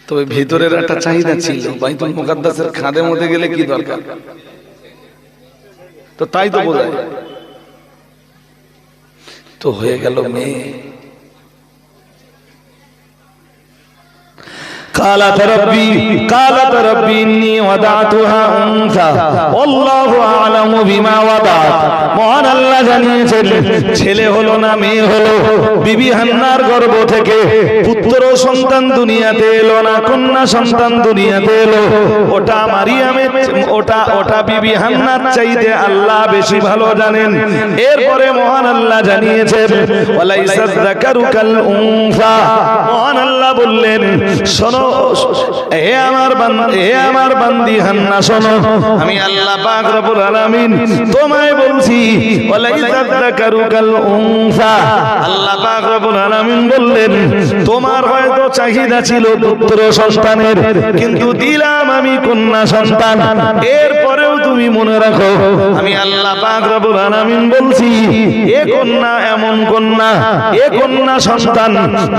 A: তবে ভিতরের একটা চাহিদা ছিল। বাইতুল মুকাদ্দাসের খাদেম হতে গেলে কি দরকার, তো তাই তো বোঝায়। তো হয়ে গেল মেয়ে। قالت ربي إني وضعتها أنثى والله أعلم بما وضعت। মহান আল্লাহ জানিয়েছেন ছেলে হলো না মেয়ে হলো, বিবি হান্নার গর্ভ থেকে পুত্র সন্তান দুনিয়াতে এলো না, কন্যা সন্তান দুনিয়াতে এলো। ওটা মারিয়ামের, ওটা বিবি হান্নার চাইতে আল্লাহ বেশি ভালো জানেন। এরপরে মহান আল্লাহ জানিয়েছেন ওয়ালাইসা যাকারু কাল উনসা। মহান আল্লাহ বললেন শোনো হে আমার বান্দি হান্না শোনো, আমি আল্লাহ পাক রব্বুল আলামিন তোমায় বলছি ওয়ালাইসা যাকারু কাল উনসা। আল্লাহ পাক রব্বুল আলামিন বললেন তোমার হয়তো চাহিদা ছিল পুত্র সন্তানের, কিন্তু দিলাম আমি কন্যা সন্তান। এরপরেও তুমি মনে রাখো আমি আল্লাহ পাক রব্বুল আলামিন বলছি এ কন্যা এমন কন্যা, এ কন্যা সন্তান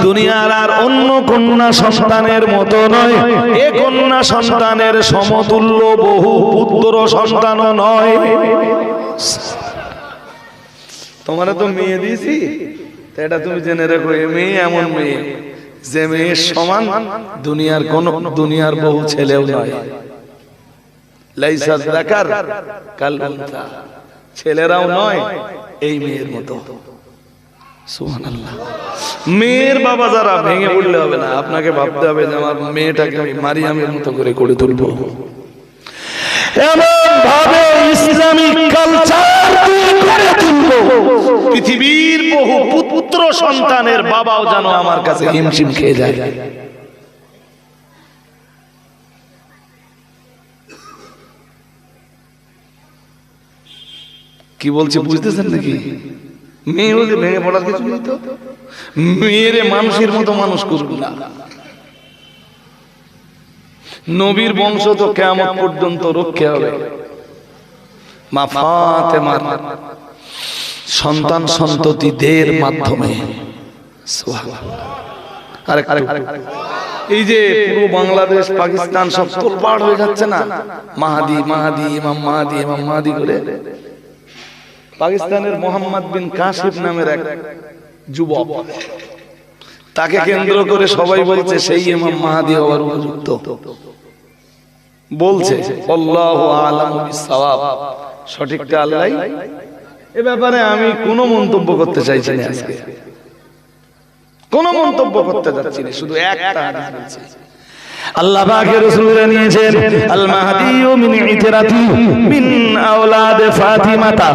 A: দুনিয়ার আর অন্য কন্যা সন্তানের মতো নয়, এ কন্যা সন্তানের সমতুল্য বহু পুত্র সন্তানও নয়। তোমারে তো মেয়ে দিয়েছি, এটা তুমি জেনে রাখো এ মেয়ে এমন মেয়ে যে মেয়ের সমান দুনিয়ার বহু ছেলেও নয়। লাইসা যাকার কাল উনসা, ছেলেরাও নয় এই মেয়ের মতো। সুবহানাল্লাহ। মেয়ের বাবা যারা ভেঙে পড়লে হবে না, আপনাকে ভাবতে হবে যে আমার মেয়েটাকে আমি মারিয়ামের মতো করে গড়ে তুলবো। এমন ভাবে ইসলামিক কালচার করে তুলবো পৃথিবীর বহু পুত্র সন্তানের বাবাও যেন আমার কাছে হিমশিম খেয়ে যায়। কি বলছে বুঝতেছেন নাকি? মেয়ে হলে ভেঙে পড়ার কিছু নেই তো, মেয়েরে মানুষের মতো মানুষ করবে না। নবীর বংশ তো কিয়ামত পর্যন্ত রক্ষা হবে। মা ফাতেমার সন্তান সন্ততিদের মাধ্যমে। এই যে পুরো বাংলাদেশ পাকিস্তান সব তোলপাড় হয়ে যাচ্ছে না, মাহাদি মাহাদি ইমাম মাহাদি ইমাম মাহাদি করে। পাকিস্তানের মোহাম্মদ বিন কাসিম নামের এক যুবক, তাকে কেন্দ্র করে সবাই বলছে সেই ইমাম মাহাদি হওয়ার উপযুক্ত বলছে। আল্লাহু আ'লামু বিস-সাওয়াব, সঠিকটা আল্লাহই। এ ব্যাপারে আমি কোনো মন্তব্য করতে চাইছি না, আজকে কোনো মন্তব্য করতে যাচ্ছি না, শুধু একটা হাদিস বলছি। আল্লাহ পাকের রাসূল জানিয়েছেন আল মাহদিয়ু মিন ইতরাতি মিন আওলাদ ফাতিমাতা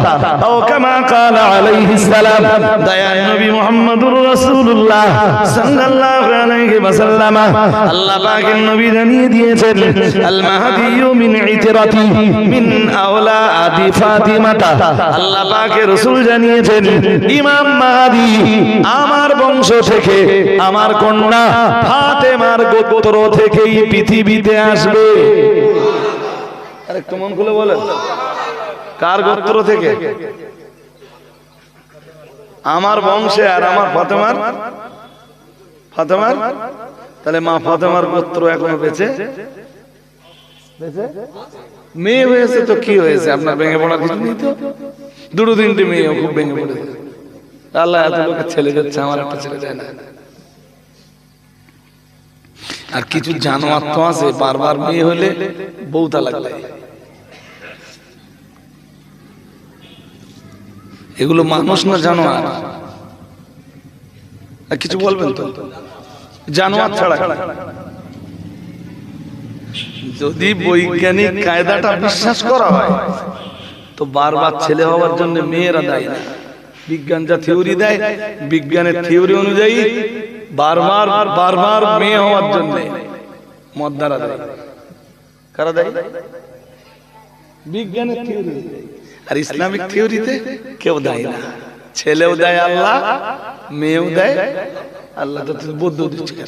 A: আও কামা ক্বালা আলাইহিস সালাম। দয়ার নবী মুহাম্মদুর রাসূলুল্লাহ সাল্লাল্লাহু আলাইহি ওয়াসাল্লাম আল্লাহ পাকের নবী জানিয়ে দিয়েছেন আল মাহদিয়ু মিন ইতরাতি মিন আওলাদ ফাতিমাতা। আল্লাহ পাকের রাসূল জানিয়েছেন ইমাম মাহদি আমার বংশ থেকে, আমার কন্যা ফাতেমার গোত্র থেকে পৃথিবীতে আসবে। আরেকটু মন খুলে বলেন, কার গোত্র থেকে? আমার বংশে আর আমার ফাতেমার। তাহলে মা ফাতেমার গোত্র এখনো বেঁচে মেয়ে হয়েছে তো কি হয়েছে, আপনার ভেঙে পড়ার কিছু নেই তো। দুটো তিনটে মেয়ে খুব ভেঙে পড়েছে, আল্লাহ এত লোকের ছেলে যাচ্ছে, আমার একটা ছেলে যায় না। আর কিছু জানোয়ার তো আছে, বারবার মেয়ে হলে বউ তালাক দেয়। এগুলো মানুষ না জানোয়ার? কিছু বলবেন তো? জানোয়ার ছাড়া যদি বৈজ্ঞানিক কায়দাটা বিশ্বাস করা হয় তো বারবার ছেলে হওয়ার জন্য মেয়েরা দায়ী না। বিজ্ঞান যা থিওরি দেয়, বিজ্ঞানের থিওরি অনুযায়ী বারবার বারবার মেয়ে হওয়ার জন্য মদ্দারা দেয়। কারা দেয়? বিজ্ঞানের থিওরি। আর ইসলামিক থিওরিতে কেউ দেয় না, ছেলেও দেয় আল্লাহ, মেয়েও দেয় আল্লাহ। তো বৌদ্ধ দিচ্ছে,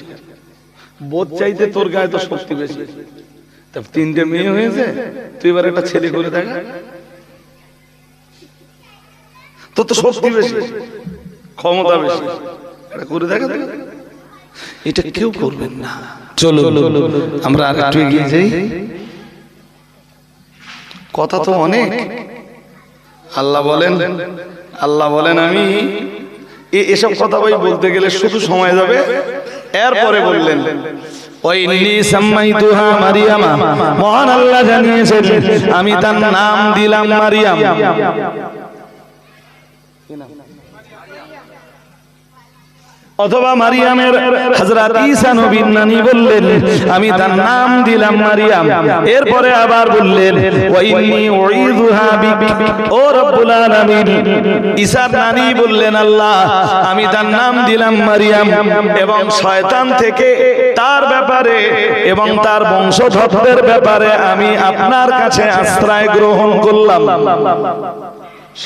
A: বোধ চাইতে তোর গায়ে তো শক্তি বেশি। তা তিনটে মেয়ে হয়েছে, তুই এবার একটা ছেলে করে দেখা, তোর তো শক্তি বেশি, ক্ষমতা বেশি, এটা করে দেখা। এটা কেউ করবেন না। চলো আমরা আর একটু এগিয়ে যাই। কথা তো অনেক। আল্লাহ বলেন আমি এসব কথা ভাই বলতে গেলে শুধু সময় যাবে। এরপরে বললেন ওয়াইন্নী সাম্মাইতুহা মারিয়ামা, মহান আল্লাহ জানিয়েছেন আমি তার নাম দিলাম মারিয়াম। অথবা মারিয়ামের হযরত ঈসা নবীর নানী বললেন আমি তার নাম দিলাম মারিয়াম। এরপরে আবার বললেন ওয়া ইন্নী উঈযুহা বিক, ও রব্বুল আলামিন ঈসার নানী বললেন আল্লাহ আমি তার নাম দিলাম মারিয়াম, এবং শয়তান থেকে তার ব্যাপারে এবং তার বংশধরদের ব্যাপারে আমি আপনার কাছে আশ্রয় গ্রহণ করলাম।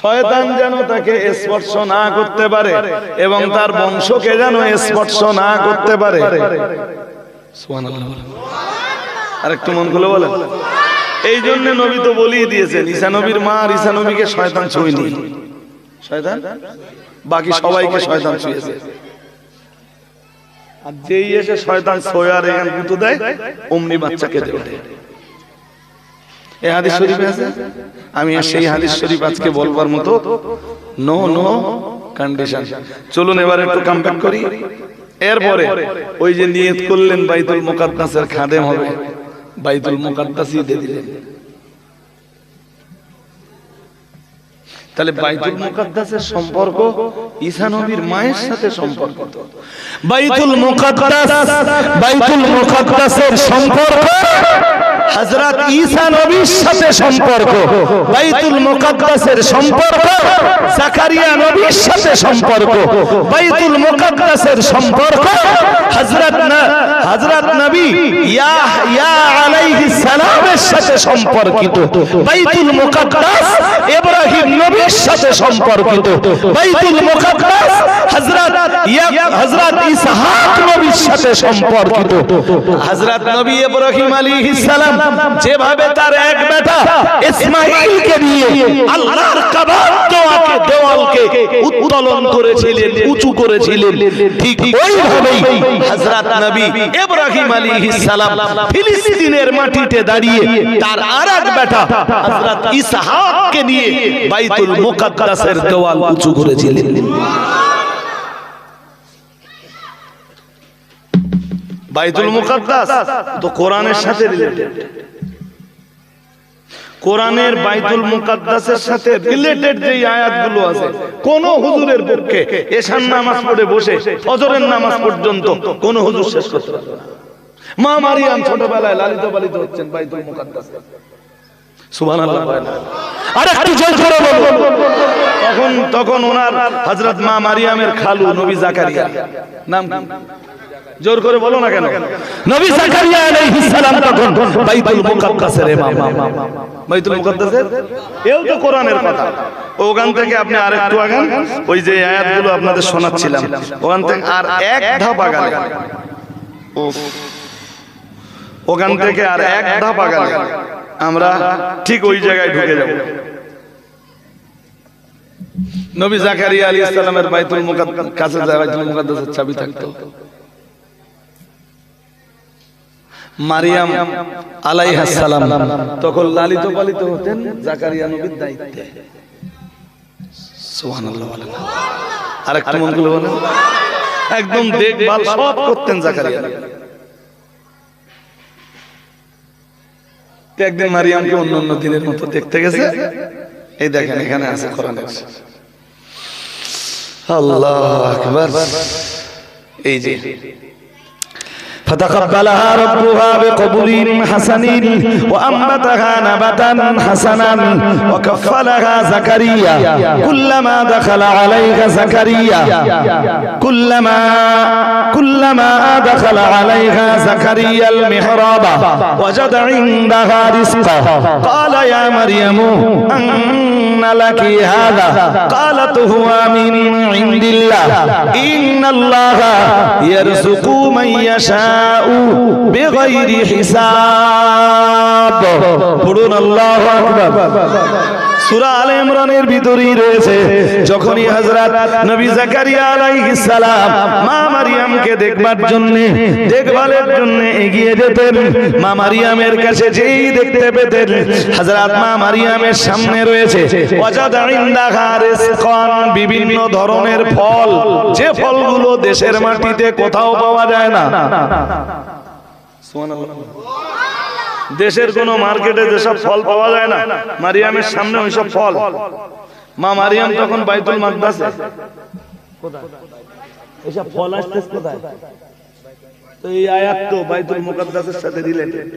A: শয়তান যেন তাকে স্পর্শ না করতে পারে এবং তার বংশকে যেন স্পর্শ না করতে পারে। সুবহানাল্লাহ। আরেকটু মন খুলে বলেন। এই জন্য নবী তো বলেই দিয়েছেন ঈসা নবীর মা আর ঈসা নবীকে শয়তান ছুঁয়নি। শয়তান বাকি সবাইকে শয়তান ছুঁয়েছে। আর যেই এসে শয়তান ছোঁয়ার এখান গুঁতো দেয় অমনি বাচ্চা কেঁদে ওঠে। এই হাদিস শরীফে আছে। আমি সেই হাদিস শরীফ আজকে বলবার মতো নো কন্ডিশন। চলুন এবার একটু কামব্যাক করি। এরপরে ওই যে নিয়ত করলেন বাইতুল মুকাদ্দাসের খাদেম হবে, বাইতুল মুকাদ্দাসই দিয়ে দিলেন। তাহলে বাইতুল মুকাদ্দাসের সম্পর্ক ঈসা নবীর মায়ের সাথে সম্পর্কিত। বাইতুল মুকাদ্দাসের সম্পর্ক হযরত ঈসা নবীর সাথে সম্পর্ক। বাইতুল মুকাদ্দাসের সম্পর্ক জাকারিয়া নবীর সাথে সম্পর্ক। বাইতুল মুকাদ্দাসের সম্পর্ক হযরত নবী ইয়াহইয়া আলাইহিস সালামের সাথে সম্পর্কিত। বাইতুল মুকাদ্দাস ইব্রাহিম নবীর সাথে সম্পর্কিত। বাইতুল মুকাদ্দাস হযরত ইসহাক নবীর
B: নবীর সাথে সম্পর্কিত।
A: হযরত নবী ইব্রাহিম আলাইহিস সালাম যেভাবে তার এক বেটা
B: ইসমাঈলকে নিয়ে
A: আল্লাহর কাবার দেওয়ালকে উত্তোলন করেছিলেন, উঁচু করেছিলেন, ঠিক ওইভাবেই হযরত নবী ইব্রাহিম আলাইহিস সালাম ফিলিস্তিনের মাটিতে দাঁড়িয়ে তার আরেক বেটা হযরত ইসহাককে নিয়ে বাইতুল মুকাদ্দাসের দেওয়াল উঁচু করেছিলেন। বাইতুল মুকাদ্দাস তো কোরআনের সাথে রিলেটেড। কোরআনের বাইতুল মুকাদ্দাসের সাথে রিলেটেড যে আয়াতগুলো আছে, কোন হুজুরের পক্ষে এশার নামাজ পড়ে বসে ফজরের নামাজ পর্যন্ত কোন হুজুর শেষ করতে পারবে না। মা মারিয়াম ছোটবেলায় লালিত পালিত হচ্ছেন বাইতুল মুকাদ্দাসে। সুবহানাল্লাহ।
B: আর একটু জোর করে বলুন।
A: তখন ওনার হযরত মা মারিয়ামের খালু নবী জাকারিয়া, নাম কি? জোর করে বলো না কেন?
B: নবী জাকারিয়া আলাইহিস সালাম তখন
A: বাইতুল মুকাদ্দাসের ইমাম। বাইতুল মুকাদ্দাসের এও তো কোরআনের কথা। ওখান থেকে আপনি আরেকটু আগান, ওই যে আয়াতগুলো আপনাদের শোনাচ্ছিলাম, ওখান থেকে আর এক ধাপ আগালে, ওখান থেকে আর এক ধাপ আগালে আমরা ঠিক ওই জায়গায় ঢুকে যাব। নবী জাকারিয়া আলাইহিস সালামের বাইতুল মুকাদ্দাস কাছে বাইতুল মুকাদ্দাসের চাবি থাকতো। মারিয়াম আলাইহিস সালাম তখন লালিত পালিত হতেন জাকারিয়া নবীর দায়িত্বে। সুবহানাল্লাহ বলেন। আরেকটু মন খুলে বলেন। একদম দেখভাল সব করতেন জাকারিয়া। একদিন মারিয়ামকে অন্য দিনের মতো দেখতে গেছে, এই দেখেন এখানে আছে কোরআনে। আল্লাহু আকবার। এই যে
B: فتقبلها ربها بقبول حسن وأنبتها نبتا حسنا وكفلها زكريا كلما دخل عليها زكريا كلما دخل عليها زكريا المحراب وجد عندها رزقا قال يا مريم أن لك هذا قالت هو من عند الله إن الله يرزق من يشاء بغير حساب পড়ুন আল্লাহু আকবার। সূরা আলে ইমরানের ভিতরেই রয়েছে, যখনই হযরত নবী জাকারিয়া আলাইহিস সালাম মা মারিয়ামকে দেখবার জন্য, দেখভালের জন্য এগিয়ে যেতেন, মা মারিয়ামের কাছে যেই দেখতে পেতেন হযরত মা মারিয়ামের সামনে রয়েছে ওয়াজাদা ইনদাহা রিজকান, বিভিন্ন ধরনের ফল, যে ফলগুলো দেশের মাটিতে কোথাও পাওয়া যায় না।
A: সুবহানাল্লাহ। দেশের কোন মার্কেটে যেসব ফল পাওয়া যায় না, মারিয়ামের সামনে ওইসব ফল। মা মারিয়াম তখন বাইতুল মাকদাসে, কোথায় এইসব ফল আসতেছে কোথায়? তো এই আয়াত তো বাইতুল মুকাদ্দাসের সাথে রিলেটেড।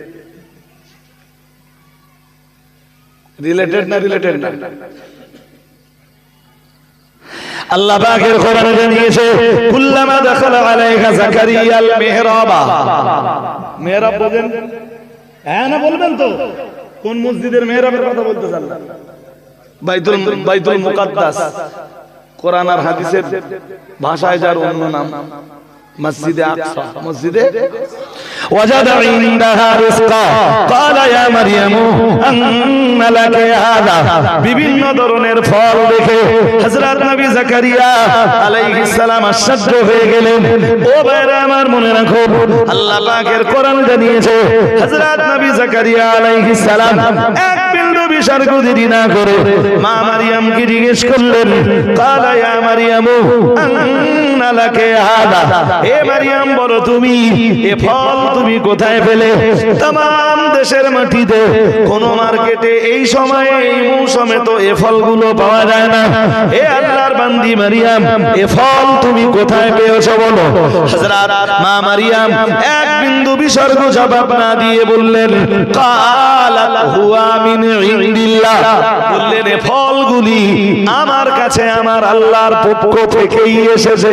A: রিলেটেড না? রিলেটেড না।
B: আল্লাহ পাকের কোরআনে জানিয়েছে কুল্লামা দাখালা আলাইহা জাকারিয়াল মিহরাবা।
A: মেহরাব বলেন? হ্যাঁ না বলবেন তো? কোন মসজিদের মেহরাবের কথা বলতেছেন? আল্লাহ বাইতুল মুকাদ্দাস কোরআন আর হাদিসের ভাষায় যার অন্য নাম মসজিদে আকসা। মসজিদে
B: وجد عندها رزقا قال يا مريم أن لك هذا, বিভিন্ন ধরনের ফল দেখে হযরত নবী জাকারিয়া আলাইহিস সালাম আশ্চর্য হয়ে গেলেন। ও ভাইরা আমার, মনে রাখো আল্লাহ পাকের কোরআন জানিয়েছে হযরত নবী জাকারিয়া আলাইহিস সালাম এক বিন্দু বিসর্গ দেরি না করে মা মারিয়ামকে জিজ্ঞেস করলেন, قال يا مريم أن لك هذا, হে মারিয়াম বলো তুমি এ ফল তুমি কোথায় পেলে? तमाम দেশের মাটিতে কোন মার্কেটে এই সময়ে এই মৌসুমে তো এ ফলগুলো পাওয়া যায় না। হে আল্লাহর বান্দি মারিয়াম, এ ফল তুমি কোথায় পেয়েছো বলো। হযরত মা মারিয়াম এক বিন্দু বিসর্গ জবাব না দিয়ে বললেন, কালাত হুয়া মিন ইনদিল্লাহ, বললেন এ ফলগুলি আমার কাছে আমার আল্লাহর পক্ষ থেকেই এসেছে।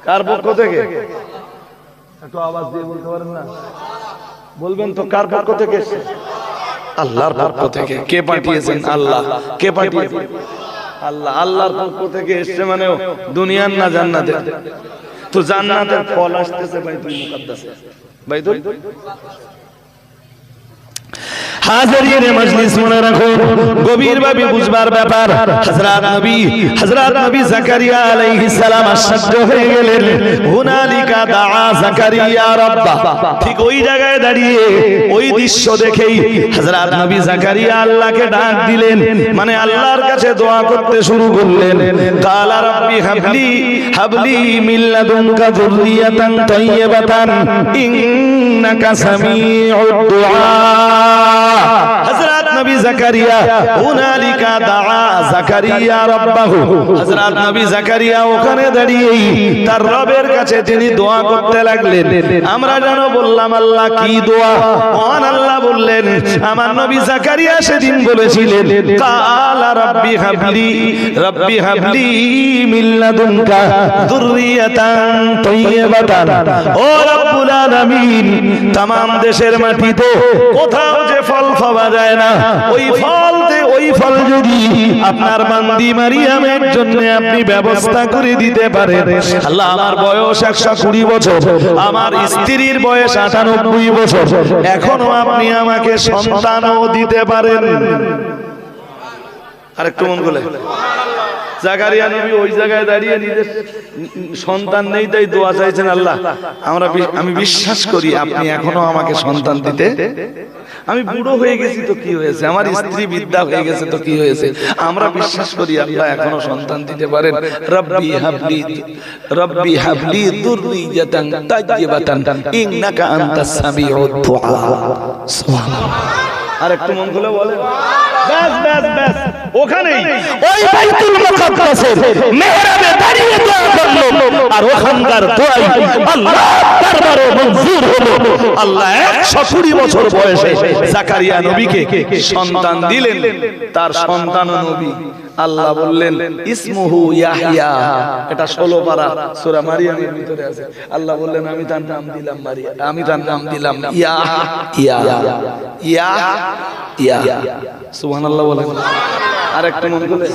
A: কার পক্ষ থেকে? একটু আওয়াজ দিয়ে বলতে পারেন না? বলবেন তো কার পক্ষ থেকে এসেছে? আল্লাহর পক্ষ থেকে। কে পাঠিয়েছেন? আল্লাহ। কে পাঠিয়েছেন? আল্লাহ। আল্লাহর পক্ষ থেকে এসেছে মানে দুনিয়ার না জান্নাতের?
B: তো জান্নাতের ফল আসতেছে বাইতুল মুকাদ্দাসে। বাইতুল হাজিরিন মজলিস মনে রাখো, গভীরভাবে বুঝবার ব্যাপার। হযরত নবী জাকারিয়া আলাইহিস সালাম আশ্চর্য হয়ে গেলেন। হুনালিকা দাআ জাকারিয়া রাব্বা, ঠিক ওই জায়গায় দাঁড়িয়ে ওই দৃশ্য দেখেই হযরত নবী জাকারিয়া আল্লাহকে ডাক দিলেন, মানে আল্লাহর কাছে দোয়া করতে শুরু করলেন। কালা রাব্বি হাবলি মিন লাদুনকা যুররিয়াতান তাইয়্যিবাতান ইন্নাকা সামিউদ দুআ। হযরত নবী জাকারিয়া হুনালিকা দাআ জাকারিয়া রাব্বাহু, হযরত নবী জাকারিয়া ওখানে দাঁড়িয়েই তার রবের কাছে তিনি দোয়া করতে লাগলেন। আমরা যেন বললাম আল্লাহ কি দোয়া, মহান আল্লাহ বললেন আমার নবী জাকারিয়া সেদিন বলেছিলেন কালা রাব্বি হাবলি মিন লাদুনকা যুররিয়াতান তাইয়্যিবাতান। ও রব্বুল আলামিন, तमाम দেশের মাটিতে কোথাও যে ফল পাওয়া যায় না, ওই ফল যদি আপনার বান্দি মারিয়ামের জন্য আপনি ব্যবস্থা করে দিতে পারেন। আল্লাহ, আমার বয়স 120 বছর, আমার স্ত্রীর বয়স 98 বছর, এখনো আপনি আমাকে সন্তানও দিতে পারেন। আরেকটু মন বলে জাকারিয়া নবী ওই জায়গায় দাঁড়িয়ে নিজের সন্তান নেই তাই দোয়া চাইছেন, আল্লাহ আমি বিশ্বাস করি আপনি এখনো আমাকে সন্তান দিতে। আমি বুড়ো হয়ে গেছি তো কি হয়েছে, আমার স্ত্রী বৃদ্ধা হয়ে গেছে তো কি হয়েছে, আমরা বিশ্বাস করি আল্লাহ এখনো সন্তান দিতে পারেন। রব্বি হাবলি যুররিয়াতান তাইয়্যিবাতান ইন্নাকা আনতাস সামিউদ দুআ। সুবহানাল্লাহ। আর একটু মন খুলে বলেন, ব্যাস ওখানেই ওই বাইতুল মুকাদ্দাসের মিহরাবে দাঁড়িয়ে দোয়া করলো, আর ওখানকার দোয়াই আল্লাহর দরবারে মঞ্জুর হলো। আল্লাহ 120 বছর বয়সে জাকারিয়া নবীকে সন্তান দিলেন। তার সন্তান নবী, আল্লাহ বললেন ইসমুহু ইয়াহইয়া। এটা 16 পারা সূরা মারিয়ামের ভিতরে আছে। আল্লাহ বললেন আমি তার নাম দিলাম মারিয়া, আমি তার নাম দিলাম ইয়া। সুবহানাল্লাহ বলেন। আর একটা মন করে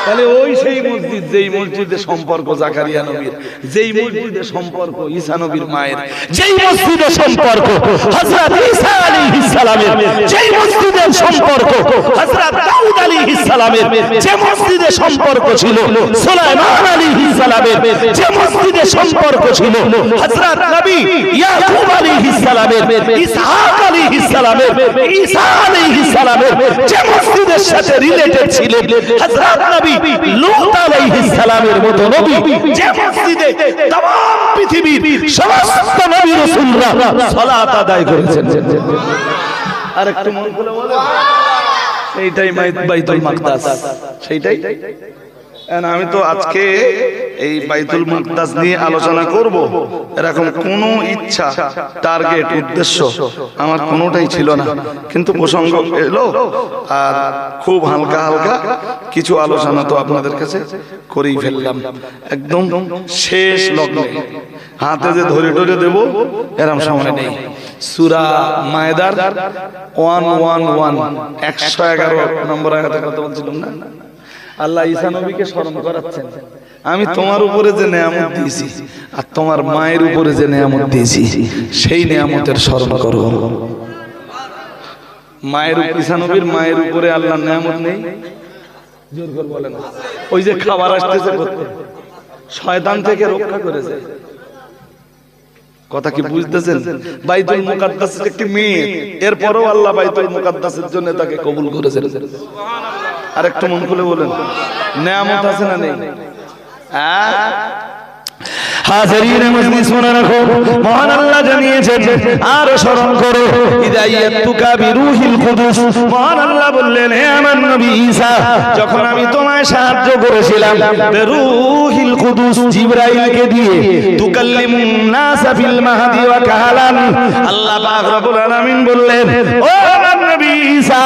B: তাহলে ওই সেই মসজিদ, যেই মসজিদে সম্পর্ক জাকারিয়া নবীর, যেই মসজিদে সম্পর্ক ঈসা নবীর মায়ের, যেই মসজিদে সম্পর্ক হযরত ঈসা আলাইহিস সালামের, যেই মসজিদে সম্পর্ক হযরত দাউদ আলাইহিস সালামের, যে মসজিদে সম্পর্ক ছিল সুলাইমান আলাইহিস সালামের, যে মসজিদে সম্পর্ক ছিল হযরত নবী ইয়াকুব আলাইহিস সালামের, ইসহাক আলাইহিস সালামের, ঈসা আলাইহিস সালামের, যে মসজিদের সাথে রিলেটেড ছিলেন হযরত নবী লূত আলাইহিস সালামের মতো নবী, যে মসজিদে तमाम পৃথিবীর সমস্ত নবী রাসূলরা সালাত আদায় করেছেন। আরেকটু মন খুলে বলেন, সেইটাই বাইতুল মাকদাস, সেইটাই। আমি তো আজকে এই বাইতুল মুকদ্দাস নিয়ে আলোচনা করব, এরকম কোনো ইচ্ছা, টার্গেট, উদ্দেশ্য আমার কোনোটাই ছিল না, কিন্তু প্রসঙ্গ এলো আর খুব হালকা কিছু আলোচনা তো আপনাদের কাছে করেই ফেললাম। একদম শেষ লগ্নে হাতে যে ধরে দেব এরকম সময় নেই। সূরা মায়েদার 111 নম্বর আয়াতে কথা বলছিলাম না, আল্লাহ ঈসা নবীকে স্মরণ করাচ্ছেন, আমি তোমার উপরে যে নেয়ামত দিয়েছি আর তোমার মায়ের উপরে যে নেয়ামত দিয়েছি সেই নেয়ামতের স্মরণ করো। মায়ের, ঈসা নবীর মায়ের উপরে আল্লাহর নেয়ামত নেই? জোর করে বলেন। ওই যে খাবার আসতেছে শয়তান থেকে রক্ষা করেছে, কথা কি বুঝতেছেন? বাইতুল মুকাদ্দাসের একটি মেয়ে, এরপরও আল্লাহ বাইতুল মুকাদ্দাসের জন্য তাকে কবুল করেছেন। আর একটু মন খুলে বলেন, নেয়ামত আছে না নেই? হাজিরিন মজলিস মনে রাখো, মহান আল্লাহ জানিয়েছেন আর স্মরণ করো হিদায়াতুকা বিরুহিল কুদুস। মহান আল্লাহ বললেন হে আমার নবী ঈসা, যখন আমি তোমায় সাহায্য করেছিলাম বিরুহিল কুদুস, জিবরাইলকে দিয়ে, তুকাল্লিমুন নাসা ফিল মাহদি ওয়া কাহালান। আল্লাহ পাক রব্বুল আলামিন বললেন ও আমার নবী ঈসা,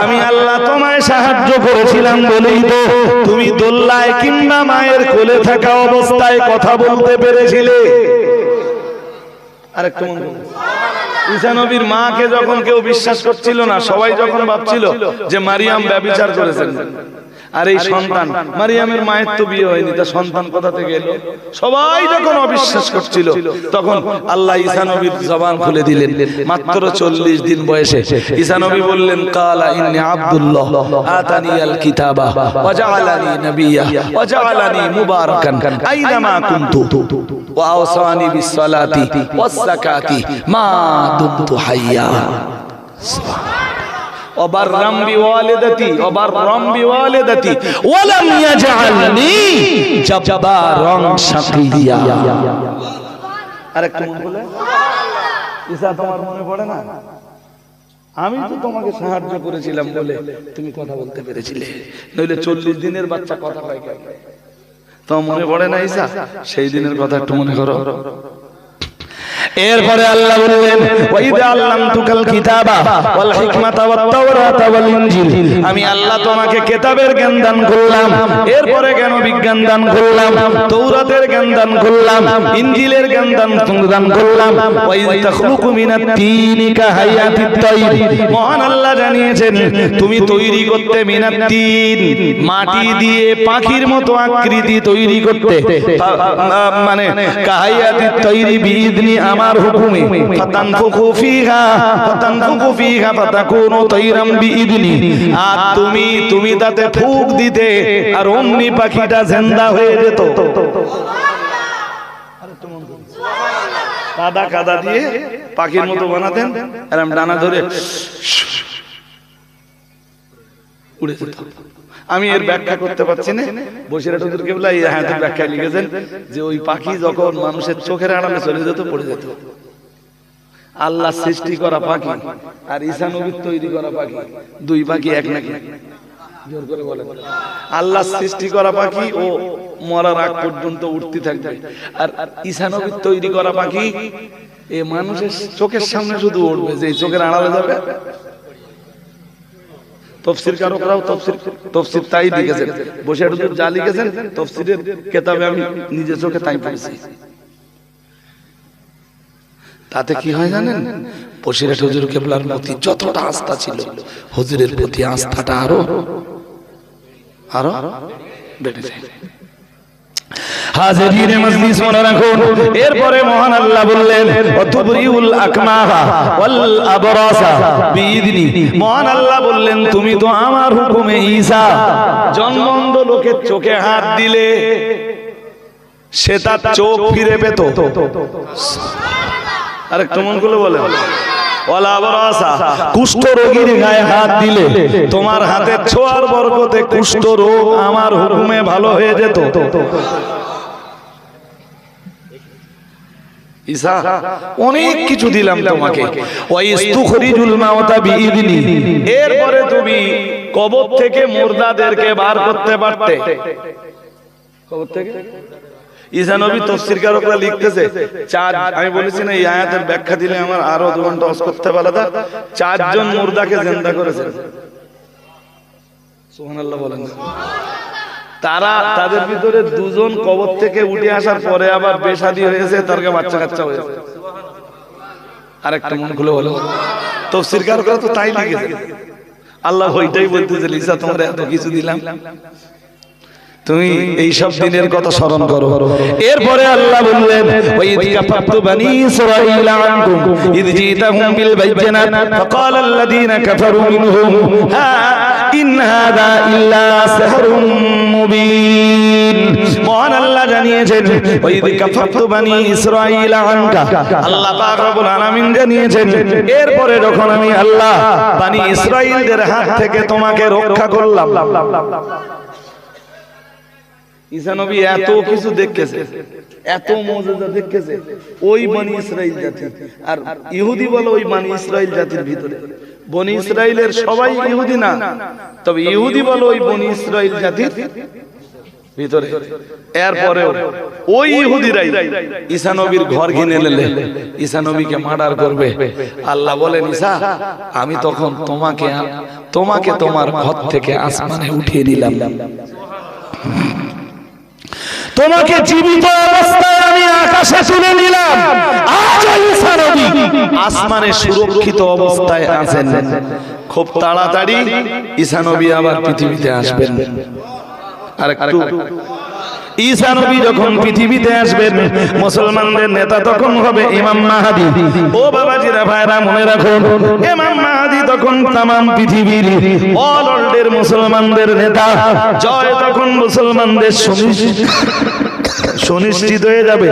B: আমি আল্লাহ তোমায় সাহায্য করেছিলাম বলেই তো তুমি দোল্লায় কিংবা মায়ের কোলে থাকা অবস্থায় কথা বলতে পেরেছিলে। আরেকটু মন করুন, ঈসা নবীর মাকে যখন কেউ বিশ্বাস করছিল না, সবাই যখন ভাবছিল যে মারিয়াম ব্যভিচার করেছেন,
A: আর এই সন্তান, মারিয়ামের মায়ের তো বিয়ে হয়নি, তা সন্তান কোথা থেকে এলো? সবাই যখন অবিশ্বাস করছিল তখন আল্লাহ ঈসা নবীর জবান খুলে দিলেন। মাত্র 40 দিন বয়সে ঈসা নবী বললেন, কালা ইন্নী আব্দুল্লাহ আতানিয়াল কিতাবা ওয়া জাআলানি নাবিয়্যা ওয়া জাআলানি মুবারাকান আইনামা কুনতু ওয়া আওসানি বিস-সালাতি ওয়াস-যাকাতি মা দুমতু হাইয়্যা। وبرم بوالدتي وبرم بوالدتي ولم يجعلني جبارا شقيا। আরেকটু মনে বলে, ঈসা তোমার মনে পড়ে না? আমি তো তোমাকে সাহায্য করেছিলাম বলে তুমি কথা বলতে পেরেছিলে, নইলে 40 দিনের বাচ্চা কথা কয় কেন? তো মনে পড়ে না ঈসা? সেই দিনের কথা একটু মনে করো।
B: এরপরে আল্লাহ বললেন, ওয়া ইযা আল্লামতুকাল কিতাবা ওয়াল হিকমাতা ওয়াত তাওরাতা ওয়াল ইনজিল, আমি আল্লাহ তোমাকে কিতাবের জ্ঞান দান করলাম, এরপরে কেন বিজ্ঞান দান করলাম, তাওরাতের জ্ঞান দান করলাম, ইনজিলের জ্ঞান দান করলাম। ওয়া ইয তাখলুকু মিনাত তিনি কা হায়াতিত তাইর, মহান আল্লাহ জানিয়েছেন তুমি তৈরি করতে মিনাত তিন, মাটি দিয়ে পাখির মতো আকৃতি তৈরি করতে, মানে কা হায়াতিত তাইরি বিইذনি আমার হুকুমে, ফাতানফুখু ফিহা ফাতাকুনু তাইরাম বিইذনি, আর তুমি তাতে ফুঁক দিতে আর অমনি পাখিটা জিন্দা হয়ে যেত।
A: কাদা দিয়ে পাখির মতো বানাতেন, এরকম ডানা ধরে উড়ে যেত। আমি এর ব্যাখ্যা করতে পারছি না, বসিরহাট হুজুর কেবলা এই আয়াতের ব্যাখ্যা লিখেছেন যে ওই পাখি যখন মানুষের চোখের আড়ালে চলে যেত, পড়ে যেত। আল্লাহ সৃষ্টি করা পাখি আর ঈসা নবীর তৈরি করা পাখি, দুই পাখি এক নাকি? জোর করে বলেন। আল্লাহ সৃষ্টি করা পাখি ও মরার আগ পর্যন্ত উঠতে থাকবে, আর ঈসা নবীর তৈরি করা পাখি এ মানুষের চোখের সামনে শুধু উঠবে, যে চোখের আড়ালে যাবে। তফসির কারকরাও তফসির তাই লিখেছেন, বসিরহাট হুজুর যা লিখেছেন তফসিরের কিতাবে আমি নিজে চোখে তাই পড়েছি। তাতে কি হয় জানেন? বসিরহাট হুজুর কেবলার প্রতি যতটা আস্থা ছিল, হুজুরের প্রতি আস্থাটা আরো বেড়ে যায়।
B: হাজিরিনে মজলিস মনে রাখুন, এরপরে মহান আল্লাহ বললেন, ওয়াতুবরিউল আকমাহা ওয়াল আবরাসা বিইذনি, মহান আল্লাহ বললেন তুমি তো আমার হুকুমে ঈসা
A: জন্মন্ধ লোকের চোখে হাত দিলে সে তার চোখ ফিরে পেত। আরেকটু মন খুলে বলেন, ওয়ালা আবরাসা,
B: কুষ্ঠ রোগীর গায়ে হাত দিলে
A: তোমার হাতের ছোঁয়ার বরকতে কুষ্ঠ রোগ আমার হুকুমে ভালো হয়ে যেত। ঈসা অনেক কিছু দিলাম তোমাকে,
B: ওয়া ইস্তুখরিজুল মাউতা বিইذনি,
A: এরপরে তুমি কবর থেকে মুর্দাদেরকে বার করতে পারতে। কবর থেকে ঈসা নবী তাফসীরকারকরা লিখতেছে, আমি বলেছি না এই আয়াতের ব্যাখ্যা দিলে আমার আরো 2 ঘন্টা ওয়াজ করতে পারতা। 4 জন মুর্দাকে জিন্দা করেছেন। সুবহানাল্লাহ বলেন। তাদের ভিতরে 2 জন কবর থেকে উঠে আসার পরে আবার বেশাদী হয়েছে, তার বাচ্চা কাচ্চা হয়েছে। আরেকটা মন খুলে বলো, তাফসীরকারকরা তো তাই লিখেছে। আল্লাহ ওইটাই বলতেছে, ঈসা তোমার এত কিছু দিলাম, তুমি এই সব দিনের কথা স্মরণ করো।
B: এরপরে আল্লাহ বললেন, ওয়া ইয কাফারতু বানি ইসরাঈলা আনকুম ইয জিতাহুম বিল বাইয়িনাত ফাকালা আল্লাযীনা কাফারু মিনহুম ইন হাযা ইল্লা সিহরুম মুবিন, মহান আল্লাহ জানিয়েছেন, ওয়া ইয কাফারতু বানি ইসরাঈলা আনকা, আল্লাহ পাক রব্বুল আলামিন জানিয়েছেন, এরপরে যখন আমি আল্লাহ বানি ইসরাঈলদের হাত থেকে তোমাকে রক্ষা করলাম।
A: ঈসা নবী এত কিছু দেখেছে, এত মুজিজা দেখেছে ওই বনি ইসরাইল জাতি, আর ইহুদি বলো ওই বনি ইসরাইল জাতির ভিতরে। বনি ইসরাইলের সবাই ইহুদি না, তবে ইহুদি বলো ওই বনি ইসরাইল জাতির ভিতরে। এরপরেও ওই ইহুদিরাই ঈসা নবীর ঘর ঘিনে নিলে ঈসা নবীকে মার্ডার করবে। আল্লাহ বলেন, ঈসা আমি তখন তোমাকে তোমার ঘর থেকে আসমানে উঠিয়ে নিলাম।
B: তোমাকে জীবিত অবস্থায় আমি আকাশে তুলে নিলাম, আজ ঈসা নবী আসমানে সুরক্ষিত অবস্থায় আছেন। খুব তাড়াতাড়ি ঈসা নবী আবার পৃথিবীতে আসবেন। আর একটু ঈসা নবী যখন পৃথিবীতে আসবেন, মুসলমানদের নেতা তখন হবে ইমাম মাহদী। ও বাবাজিরা ভাইরা মনে রাখুন, ইমাম মাহদী তখন তামাম পৃথিবীর অল ওয়ার্ল্ডের মুসলমানদের নেতা। জয় তখন মুসলমানদের সুনিশ্চিত হয়ে যাবে।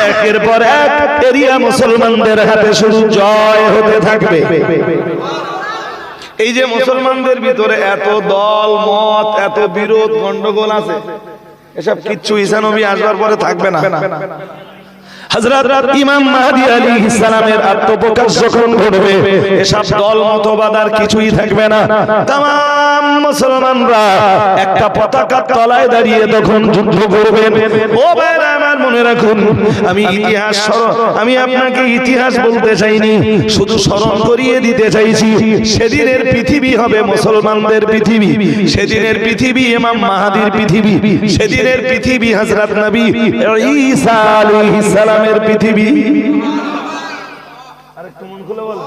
B: একের পর এক এরিয়া মুসলমানদের হাতে শুধু জয় হতে থাকবে। এই যে মুসলমানদের ভিতরে এত দল মত, এত বিরোধ গন্ডগোল আছে, এসব কিচ্ছু ঈসা নবী আসবার পরে থাকবে না। হযরত ইমাম মাহদী আলাইহিস সালামের আত্মপ্রকাশ যখন ঘটবে, এসব দল মতবাদ আর কিছুই থাকবে না। তামাম মুসলমানরা একটা পতাকার তলায় দাঁড়িয়ে তখন যুদ্ধ করবেন। ও ভাইরা আমার মনে রাখুন, আমি আপনাকে ইতিহাস বলতে চাইনি, শুধু স্মরণ করিয়ে দিতে চাইছি। সেদিনের পৃথিবী হবে মুসলমানদের পৃথিবী, সেদিনের পৃথিবী ইমাম মাহদীর পৃথিবী, সেদিনের পৃথিবী হযরত নবী ঈসা আলাইহিস সালামের পৃথিবী। আরেকটু মন খুলে বলো,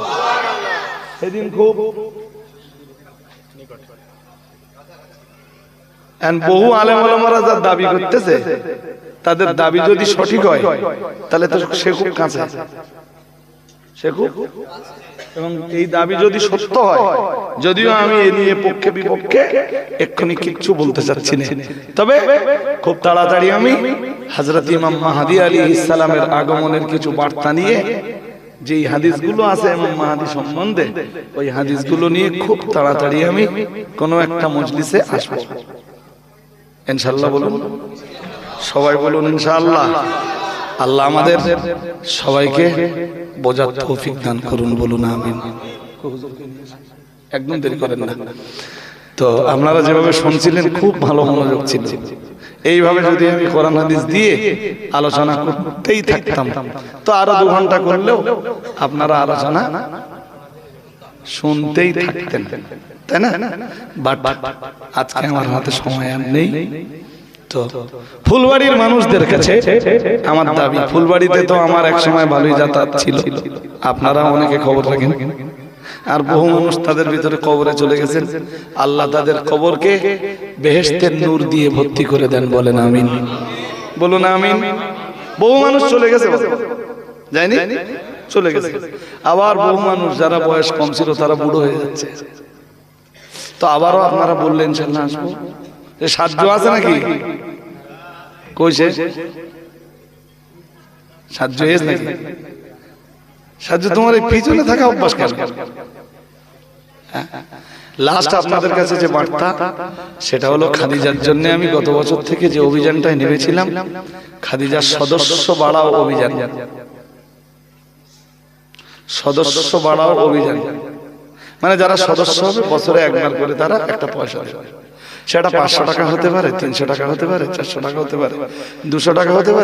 B: সেদিন খুব বহু আলেম ওলামারা যার দাবি করতেছে, তাদের দাবি যদি সঠিক হয় তাহলে তো সে খুব কাছে, সে খুব, এবং এই দাবি যদি সত্য হয়, যদিও আমি এ নিয়ে পক্ষে বিপক্ষে এক্ষুনি কিচ্ছু বলতে চাচ্ছি না, তবে খুব তাড়াতাড়ি আমি হযরত ইমাম মাহদী আলাইহিস সালামের আগমনের কিছু বার্তা নিয়ে, যে হাদিসগুলো আছে ইমাম মাহদী সম্বন্ধে, ওই হাদিসগুলো নিয়ে খুব তাড়াতাড়ি আমি কোনো একটা মজলিসে আসব ইনশাআল্লাহ। বলুন সবাই, বলুন ইনশাআল্লাহ। আল্লাহ আমাদের সবাইকে বোঝার তৌফিক দান করুন, বলুন আমিন। একদম দেরি করেন না। তো আপনারা যেভাবে শুনছিলেন খুব ভালো মনোযোগ ছিল। এইভাবে যদি আমি কোরআন হাদিস দিয়ে আলোচনা করতেই থাকতাম তো আরো 2 ঘন্টা করলেও আপনারা আলোচনা শুনতেই থাকতেন, তাই না? বাট আজকে আমার হাতে সময় আর নেই। তো ফুলবাড়ির মানুষদের কাছে আমার দাবি, ফুলবাড়িতে তো আমার এক সময় ভালোই যাতায়াত ছিল, আপনারা অনেকে খবর রাখেন, আর বহু মানুষ তাদের ভিতরে কবরে চলে গেছেন। আল্লাহ তাদের কবরকে বেহেশতের নূর দিয়ে ভর্তি করে দেন, বলেন আমিন। বলুন আমিন। বহু মানুষ চলে গেছে, যায়নি, চলে গেছে। আবার বহু মানুষ যারা বয়স কম ছিল তারা বুড়ো হয়ে যাচ্ছে। তো আবারও আপনারা বললেন ইনশাআল্লাহ আসবো। সাহায্য আছে নাকি? কইছে সাহায্য এস নাকি? সাহায্য তোমার এই পিছনে থাকা অভ্যাস কেন? লাস্ট আপনাদের কাছে যে বার্তা, সেটা হলো খাদিজার জন্য আমি গত বছর থেকে যে অভিযানটায় নেমেছিলাম, খাদিজার সদস্য বাড়াও অভিযান। সদস্য বাড়াও অভিযান মানে যারা সদস্য হবে বছরে একবার করে তারা একটা পয়সা দেবে। সেটা 500 টাকা হতে পারে, 300 টাকা হতে পারে, 400 টাকা হতে পারে, 200 টাকা হতে পারে।